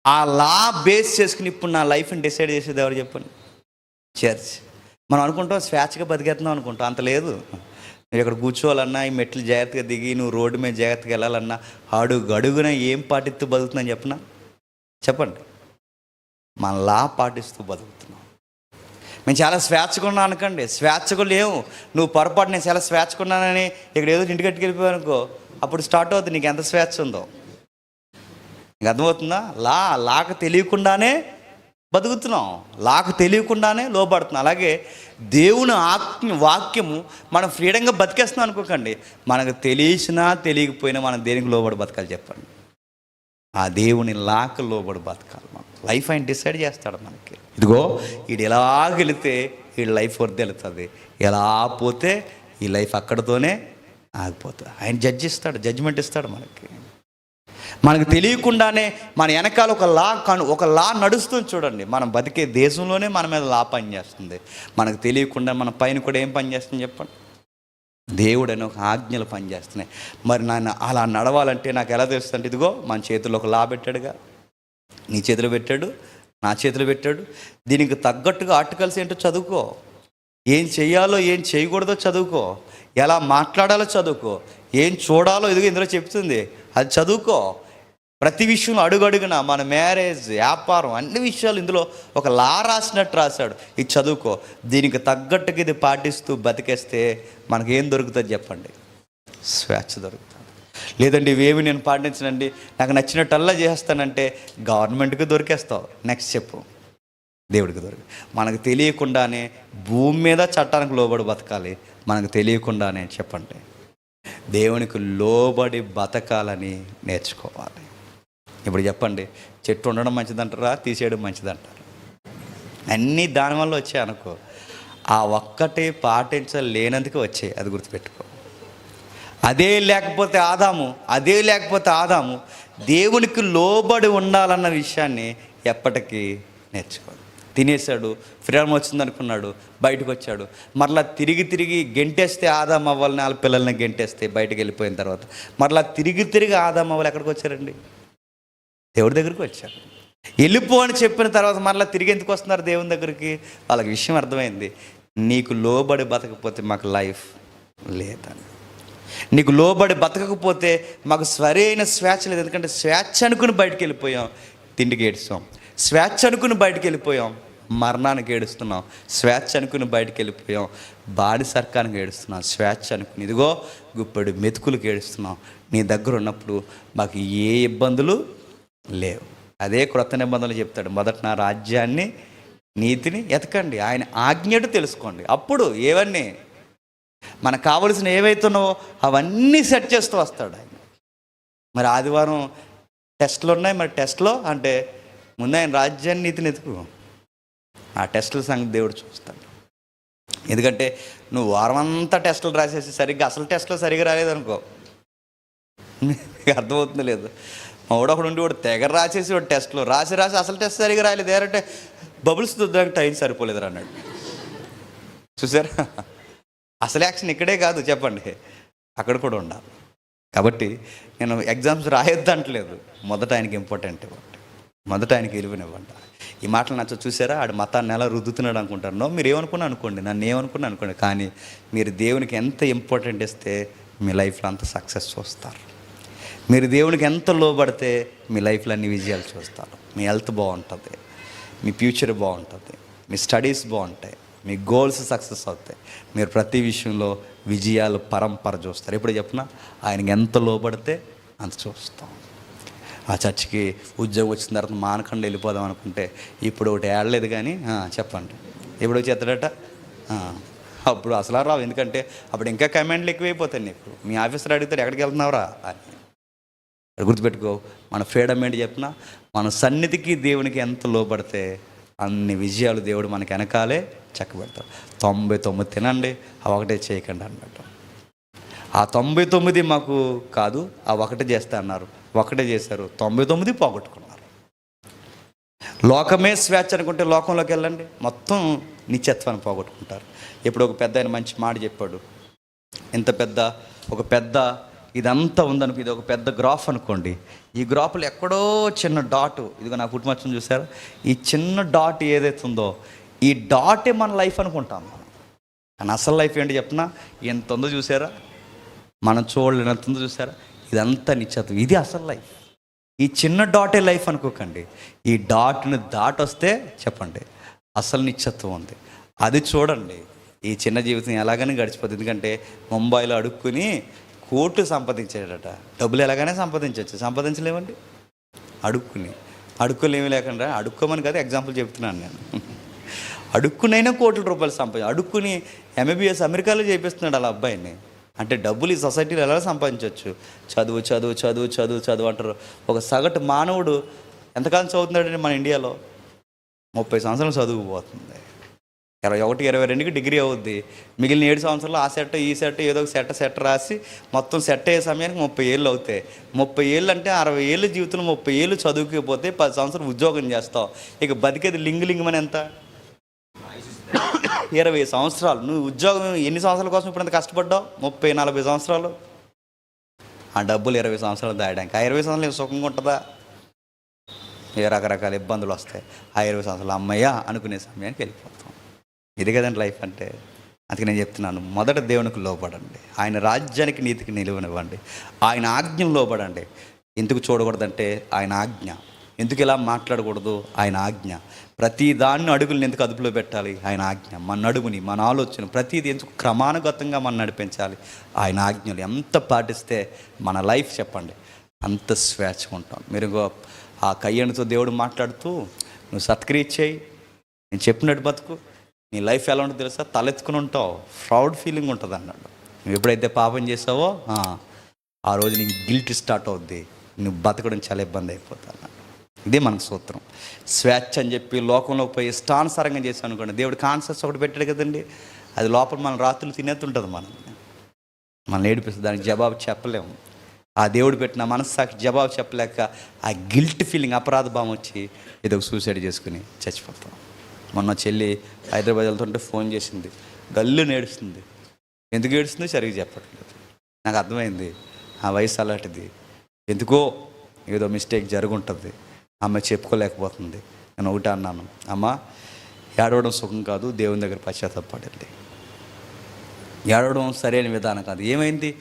ఆ లా బేస్ చేసుకుని ఇప్పుడు నా లైఫ్ని డిసైడ్ చేసేది ఎవరు చెప్పండి? చర్చ్. మనం అనుకుంటాం స్వేచ్ఛగా బతికేస్తున్నాం అనుకుంటాం, అంత లేదు. నువ్వు ఇక్కడ కూర్చోవాలన్నా, ఈ మెట్లు జాగ్రత్తగా దిగి నువ్వు రోడ్డు మీద జాగ్రత్తగా వెళ్ళాలన్నా అడుగున ఏం పాటిస్తూ బతుకుతున్నాను చెప్పండి? మన లా పాటిస్తూ బతుకుతున్నాం. మేము చాలా స్వేచ్ఛగా ఉన్నాం అనకండి, స్వేచ్ఛగా లేవు. నువ్వు పొరపాటు నేను చాలా స్వేచ్ఛగా ఉన్నానని ఇక్కడ ఏదో ఇంటికి వెళ్ళిపోయావు అనుకో, అప్పుడు స్టార్ట్ అవుతుంది నీకు ఎంత స్వేచ్ఛ ఉందో. నీకు అర్థమవుతుందా? లాకు తెలియకుండానే బతుకుతున్నాం, లాకు తెలియకుండానే లోబడుతున్నాం. అలాగే దేవుని వాక్యము మనం ఫ్రీడంగా బతికేస్తున్నాం అనుకోకండి, మనకు తెలిసినా తెలియకపోయినా మనం దేనికి లోబడి బతకాలి చెప్పండి? ఆ దేవుని లాకు లోబడి బతకాలి. మనం లైఫ్ ఆయన డిసైడ్ చేస్తాడు మనకి. ఇదిగో వీడు ఎలా వెళితే వీడి లైఫ్ వద్ద వెళుతుంది, ఎలా పోతే ఈ లైఫ్ అక్కడితోనే ఆగిపోతుంది. ఆయన జడ్జిమెంట్ ఇస్తాడు మనకు తెలియకుండానే. మన వెనకాల ఒక లా నడుస్తుంది చూడండి. మనం బతికే దేశంలోనే మన మీద లా పనిచేస్తుంది. మనకు తెలియకుండా మన పైన కూడా ఏం పనిచేస్తుంది చెప్పండి? దేవుడు అని ఒక ఆజ్ఞలు పనిచేస్తున్నాయి. మరి నాన్న అలా నడవాలంటే నాకు ఎలా తెలుస్తుంది? ఇదిగో మన చేతిలో ఒక లా పెట్టాడుగా, నీ చేతిలో పెట్టాడు, నా చేతిలో పెట్టాడు. దీనికి తగ్గట్టుగా ఆర్టికల్స్ ఏంటో చదువుకో, ఏం చెయ్యాలో ఏం చేయకూడదో చదువుకో, ఎలా మాట్లాడాలో చదువుకో, ఏం చూడాలో ఇదిగో ఇందులో చెప్తుంది అది చదువుకో. ప్రతి విషయంలో అడుగడుగున మన మ్యారేజ్, వ్యాపారం, అన్ని విషయాలు ఇందులో ఒక లా రాసినట్టు రాశాడు. ఇది చదువుకో, దీనికి తగ్గట్టుగా ఇది పాటిస్తూ బతికేస్తే మనకేం దొరుకుతుంది చెప్పండి? స్వేచ్ఛ దొరుకుతుంది. లేదండి ఇవేమి నేను పాటించనండి, నాకు నచ్చినట్టల్లా చేస్తానంటే గవర్నమెంట్కి దొరికేస్తావు. నెక్స్ట్ చెప్పు, దేవుడికి మనకు తెలియకుండానే భూమి మీద చట్టానికి లోబడి బతకాలి. మనకు తెలియకుండానే చెప్పండి, దేవునికి లోబడి బతకాలని నేర్చుకోవాలి. ఇప్పుడు చెప్పండి, చెట్టు ఉండడం మంచిదంటారా, తీసేయడం మంచిదంటారా? అన్నీ దానివల్ల వచ్చాయి అనుకో, ఆ ఒక్కటే పాటించలేనందుకు వచ్చాయి, అది గుర్తుపెట్టుకో. అదే లేకపోతే ఆదాము దేవునికి లోబడి ఉండాలన్న విషయాన్ని ఎప్పటికీ నేర్చుకోడు. తినేశాడు, ఫ్రీడమ్ వచ్చింది అనుకున్నాడు, బయటకు వచ్చాడు. మరలా తిరిగి గెంటేస్తే ఆదాము అవ్వాలని వాళ్ళ పిల్లల్ని గెంటేస్తే బయటకు వెళ్ళిపోయిన తర్వాత మరలా తిరిగి ఆదాము అవ్వాలి ఎక్కడికి వచ్చారండి? దేవుడి దగ్గరికి వచ్చారు. వెళ్ళిపో అని చెప్పిన తర్వాత మరలా తిరిగి ఎందుకు వస్తున్నారు దేవుని దగ్గరికి? వాళ్ళకి విషయం అర్థమైంది, నీకు లోబడి బతకపోతే మాకు లైఫ్ లేదని. నీకు లోబడి బతకకపోతే మాకు సరైన స్వేచ్ఛ లేదు. ఎందుకంటే స్వేచ్ఛ అనుకుని బయటికి వెళ్ళిపోయాం, తిండికి ఏడుస్తాం. స్వేచ్ఛ అనుకుని బయటికి వెళ్ళిపోయాం, మరణానికి ఏడుస్తున్నాం. స్వేచ్ఛ అనుకుని బయటికి వెళ్ళిపోయాం, బాడి సర్కానికి ఏడుస్తున్నాం. స్వేచ్ఛ అనుకుని ఇదిగో గుప్పెడు మెతుకులకు ఏడుస్తున్నాం. నీ దగ్గర ఉన్నప్పుడు మాకు ఏ ఇబ్బందులు లేవు. అదే క్రొత్త నిబంధనలు చెప్తాడు, మొదట నా రాజ్యాన్ని నీతిని ఎతకండి, ఆయన ఆజ్ఞడు తెలుసుకోండి. అప్పుడు ఏవన్నీ మనకు కావలసిన ఏవైతున్నావో అవన్నీ సెట్ చేస్తూ వస్తాడు ఆయన. మరి ఆదివారం టెస్టులు ఉన్నాయి, మరి టెస్ట్లో అంటే ముందు ఆయన రాజ్యాన్ని నీతిని ఎతుకు, ఆ టెస్టుల సంగతి దేవుడు చూస్తాడు. ఎందుకంటే నువ్వు వారం అంతా టెస్టులు రాసేసి సరిగ్గా అసలు టెస్ట్లో సరిగ్గా రాలేదనుకో, అర్థమవుతుంది లేదు. మా ఒకడు ఉండి వాడు తెగ రాసేసి వాడు టెస్ట్లో రాసి అసలు టెస్ట్ సరిగ్గా రాలేదు, ఏరంటే బబుల్స్ దుద్దడానికి టైం సరిపోలేదు అన్నాడు. చూసారా, అసలు యాక్షన్ ఇక్కడే కాదు, చెప్పండి అక్కడ కూడా ఉండాలి. కాబట్టి నేను ఎగ్జామ్స్ రాయొద్దు అంటలేదు, మొదట ఆయనకి ఇంపార్టెంట్ ఇవ్వండి, మొదట ఆయనకి విలువనివ్వండి. ఈ మాటలు నచ్చ చూసారా, ఆడు మతాన్ని ఎలా రుద్దుతున్నాడు అనుకుంటారు. నో, మీరు ఏమనుకున్నా అనుకోండి, నన్ను ఏమనుకున్నా అనుకోండి, కానీ మీరు దేవునికి ఎంత ఇంపార్టెంట్ ఇస్తే మీ లైఫ్లో అంత సక్సెస్ చూస్తారు. మీరు దేవునికి ఎంత లోబడితే మీ లైఫ్లో అన్ని విజయాలు చూస్తారు. మీ హెల్త్ బాగుంటుంది, మీ ఫ్యూచర్ బాగుంటుంది, మీ స్టడీస్ బాగుంటాయి, మీ గోల్స్ సక్సెస్ అవుతాయి. మీరు ప్రతి విషయంలో విజయాలు పరంపర చూస్తారు. ఎప్పుడు చెప్పినా ఆయనకి ఎంత లోబడితే అంత చూస్తాం. ఆ చర్చికి ఉద్యోగం వచ్చిన తర్వాత మానకుండా వెళ్ళిపోదాం అనుకుంటే ఇప్పుడు ఒకటి ఏడలేదు, కానీ చెప్పండి ఎప్పుడు వచ్చేస్తాడట? అప్పుడు అసలు రావు. ఎందుకంటే అప్పుడు ఇంకా కమెంట్లు ఎక్కువైపోతాయి నీకు. మీ ఆఫీసర్ అడిగితే ఎక్కడికి వెళ్తున్నావురా అని. గుర్తుపెట్టుకో, మన ఫ్రీడమ్ ఏంటి చెప్పినా, మన సన్నిధికి దేవునికి ఎంత లోబడితే అన్ని విజయాలు దేవుడు మనకి వెనకాలే చక్కబెడతాడు. 99 తినండి, ఆ ఒకటే చేయకండి అన్నట్టు. ఆ 99 మాకు కాదు, ఆ ఒకటే చేస్తా అన్నారు, ఒకటే చేశారు, 99 పోగొట్టుకున్నారు. లోకమే స్వేచ్ఛ అనుకుంటే లోకంలోకి వెళ్ళండి, మొత్తం నిత్యత్వాన్ని పోగొట్టుకుంటారు. ఇప్పుడు ఒక పెద్ద ఆయన మంచి మాట చెప్పాడు. ఇంత పెద్ద ఒక పెద్ద ఇదంతా ఉందనుకో, ఇది ఒక పెద్ద గ్రాఫ్ అనుకోండి. ఈ గ్రాఫ్లో ఎక్కడో చిన్న డాట్, ఇదిగో నా పుట్టుమచ్చను చూసారా, ఈ చిన్న డాట్ ఏదైతే ఉందో ఈ డాటే మన లైఫ్ అనుకుంటాం మనం. కానీ అసలు లైఫ్ ఏంటి చెప్పినా, ఎంత ఉందో చూసారా, మనం చూడలేని ఎంత ఉందో చూసారా, ఇదంతా నిత్యత్వం, ఇది అసలు లైఫ్. ఈ చిన్న డాటే లైఫ్ అనుకోకండి, ఈ డాట్ని దాటొస్తే చెప్పండి అసలు నిత్యత్వం ఉంది. అది చూడండి. ఈ చిన్న జీవితం ఎలాగైనా గడిచిపోతుంది. ఎందుకంటే ముంబైలో అడుక్కుని కోట్లు సంపాదించాడట. డబ్బులు ఎలాగైనా సంపాదించవచ్చు, సంపాదించలేమండి. అడుక్కులేమి లేకుండా, అడుక్కోమని కదా ఎగ్జాంపుల్ చెప్తున్నాను నేను. అడుక్కునైనా కోట్ల రూపాయలు అడుక్కుని MBBS అమెరికాలో చేపిస్తున్నాడు అలా అబ్బాయిని. అంటే డబ్బులు ఈ సొసైటీలో ఎలా సంపాదించవచ్చు? చదువు చదువు చదువు చదువు చదువు అంటారు. ఒక సగటు మానవుడు ఎంతకాలం చదువుతున్నాడండి మన ఇండియాలో? 30 సంవత్సరాలు చదువుకుపోతుంది. 21-22కి డిగ్రీ అవుద్ది. మిగిలిన 7 సంవత్సరాలు ఆ సెట్ ఈ సెట్ ఏదో ఒక సెట్ రాసి మొత్తం సెట్ అయ్యే సమయానికి 30 ఏళ్ళు అవుతాయి. 30 ఏళ్ళు అంటే 60 ఏళ్ళ జీవితంలో 30 ఏళ్ళు చదువుకపోతే 10 సంవత్సరాలు ఉద్యోగం చేస్తావు. ఇక బతికేది లింగుమని ఎంత? 20 సంవత్సరాలు. నువ్వు ఉద్యోగం ఎన్ని సంవత్సరాల కోసం ఇప్పుడు ఎంత కష్టపడ్డావు? 30-40 సంవత్సరాలు. ఆ డబ్బులు 20 సంవత్సరాలు దాయడానికి. ఆ 20 సంవత్సరాలు సుఖంగా ఉంటుందా? రకరకాల ఇబ్బందులు వస్తాయి. ఆ 20 సంవత్సరాలు అమ్మయ్య అనుకునే సమయానికి వెళ్ళిపోతాం. ఇది కదండి లైఫ్ అంటే. అందుకే నేను చెప్తున్నాను, మొదట దేవునికి లోబడండి, ఆయన రాజ్యానికి నీతికి నిలువనివ్వండి, ఆయన ఆజ్ఞను లోబడండి. ఎందుకు చూడకూడదంటే ఆయన ఆజ్ఞ ఎందుకు ఇలా మాట్లాడకూడదు? ఆయన ఆజ్ఞ. ప్రతి దాన్ని అడుగులను ఎందుకు అదుపులో పెట్టాలి? ఆయన ఆజ్ఞ. మన నడుముని, మన ఆలోచన ప్రతిదీ ఎందుకు క్రమానుగతంగా మనం నడిపించాలి? ఆయన ఆజ్ఞలు ఎంత పాటిస్తే మన లైఫ్ చెప్పండి అంత స్వేచ్ఛగా ఉంటాం. మీరు ఆ కయ్యనితో దేవుడు మాట్లాడుతూ, నువ్వు సత్క్రియ చేయి, నేను చెప్పినట్టు బతుకు, నీ లైఫ్ ఎలా ఉంటుందో తెలుసా? తలెత్తుకుని ఉంటావు, ప్రౌడ్ ఫీలింగ్ ఉంటుంది అన్నాడు. నువ్వు ఎప్పుడైతే పాపం చేసావో ఆ రోజు నీకు గిల్ట్ స్టార్ట్ అవుద్ది, నువ్వు బతకడం చాలా ఇబ్బంది అయిపోతుంది అన్నాడు. ఇదే మనకు సూత్రం. స్వేచ్ఛ అని చెప్పి లోకంలోకి పోయి ఇష్టానుసారంగా చేసాం అనుకోండి, దేవుడు కాన్సెప్ట్స్ ఒకటి పెట్టాడు కదండి, అది లోపల మన రాత్రులు తినేస్తుంటుంది, మనం ఏడిపిస్తుంది, దానికి జవాబు చెప్పలేము. ఆ దేవుడు పెట్టిన మనస్సాక్షి జవాబు చెప్పలేక ఆ గిల్ట్ ఫీలింగ్, అపరాధ భావం వచ్చి ఏదో సూసైడ్ చేసుకుని చచ్చిపోతాం. మొన్న చెల్లి హైదరాబాద్ వెళ్తుంటే ఫోన్ చేసింది, గల్లు ఏడుస్తుంది. ఎందుకు ఏడుస్తుందో సరిగ్గా చెప్పట్లేదు. నాకు అర్థమైంది, ఆ వయసు అలాంటిది, ఎందుకో ఏదో మిస్టేక్ జరుగుంటుంది, అమ్మ చెప్పుకోలేకపోతుంది. నేను ఒకటి అన్నాను, అమ్మ ఏడవడం సుఖం కాదు, దేవుని దగ్గర పశ్చాత్తాపడండి. ఏడవడం సరైన విధానం కాదు. ఏమైంది?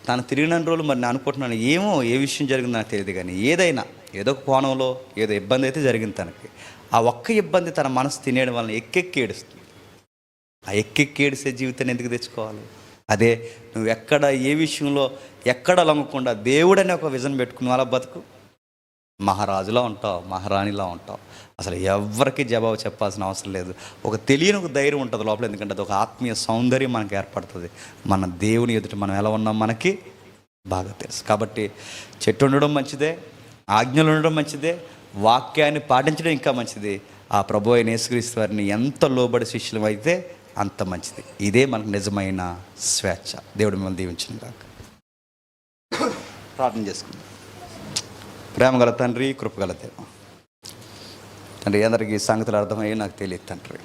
తను తిరిగిన రోజులు మరి నేను అనుకుంటున్నాను, ఏమో ఏ విషయం జరిగిందో నాకు తెలియదు, కానీ ఏదైనా ఏదో ఒక కోణంలో ఏదో ఇబ్బంది అయితే జరిగింది తనకి. ఆ ఒక్క ఇబ్బంది తన మనసు తినేయడం వలన ఎక్కెక్కి ఏడుస్తుంది. ఆ ఎక్కెక్కి ఏడిసే జీవితాన్ని ఎందుకు తెచ్చుకోవాలి? అదే నువ్వు ఎక్కడ ఏ విషయంలో ఎక్కడ లొంగకుండా దేవుడని ఒక విజన్ పెట్టుకుని అలా బతుకు, మహారాజులా ఉంటావు, మహారాణిలా ఉంటావు. అసలు ఎవరికి జవాబు చెప్పాల్సిన అవసరం లేదు. ఒక తెలియని ఒక ధైర్యం ఉంటుంది లోపల, ఎందుకంటే అది ఒక ఆత్మీయ సౌందర్యం మనకు ఏర్పడుతుంది. మన దేవుని ఎదుట మనం ఎలా ఉన్నాం మనకి బాగా తెలుసు. కాబట్టి చెట్టు ఉండడం మంచిదే, ఆజ్ఞలు ఉండడం మంచిదే, వాక్యాన్ని పాటించడం ఇంకా మంచిది. ఆ ప్రభు అయిన యేసుక్రీస్తు వారిని ఎంత లోబడి శిష్యులం అయితే అంత మంచిది. ఇదే మనకు నిజమైన స్వేచ్ఛ. దేవుడు మిమ్మల్ని దీవించిన కాక. ప్రార్థన చేసుకుందాం. ప్రేమగల తండ్రి, కృపగల దేవ తండ్రి, అందరికీ సంగతులు అర్థమయ్యి నాకు తెలియదు తండ్రి.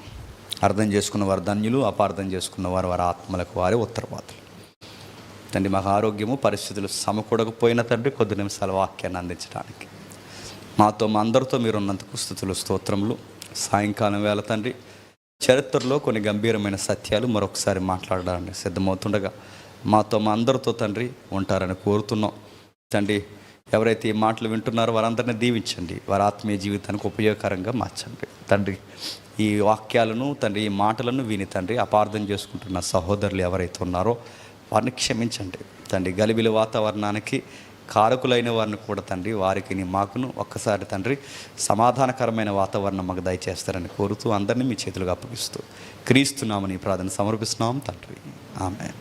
అర్థం చేసుకున్న వారు ధన్యులు, అపార్థం చేసుకున్న వారు వారి ఆత్మలకు వారే ఉత్తరవాదులు. తండ్రి, మాకు ఆరోగ్యము పరిస్థితులు సమకూడకపోయిన తండ్రి కొద్ది నిమిషాల వాక్యాన్ని అందించడానికి మాతో మా అందరితో మీరు ఉన్నందుకు స్తుతులు, స్తోత్రములు. సాయంకాలం వేళ తండ్రి చరిత్రలో కొన్ని గంభీరమైన సత్యాలు మరొకసారి మాట్లాడడానికి సిద్ధమవుతుండగా మాతో మా అందరితో తండ్రి ఉంటారని కోరుతున్నాం తండ్రి. ఎవరైతే ఈ మాటలు వింటున్నారో వారందరినీ దీవించండి, వారి ఆత్మీయ జీవితానికి ఉపయోగకరంగా మార్చండి తండ్రి. ఈ వాక్యాలను తండ్రి, ఈ మాటలను విని తండ్రి అపార్థం చేసుకుంటున్న సహోదరులు ఎవరైతే ఉన్నారో వారిని క్షమించండి తండ్రి. గలిబిలి వాతావరణానికి కారకులైన వారిని కూడా తండ్రి, వారికి మాకును ఒక్కసారి తండ్రి సమాధానకరమైన వాతావరణం మాకు దయచేస్తారని కోరుతూ అందరినీ మీ చేతులుగా అప్పగిస్తూ క్రీస్తునామని ప్రార్థన సమర్పిస్తున్నాం తండ్రి. ఆమేన్.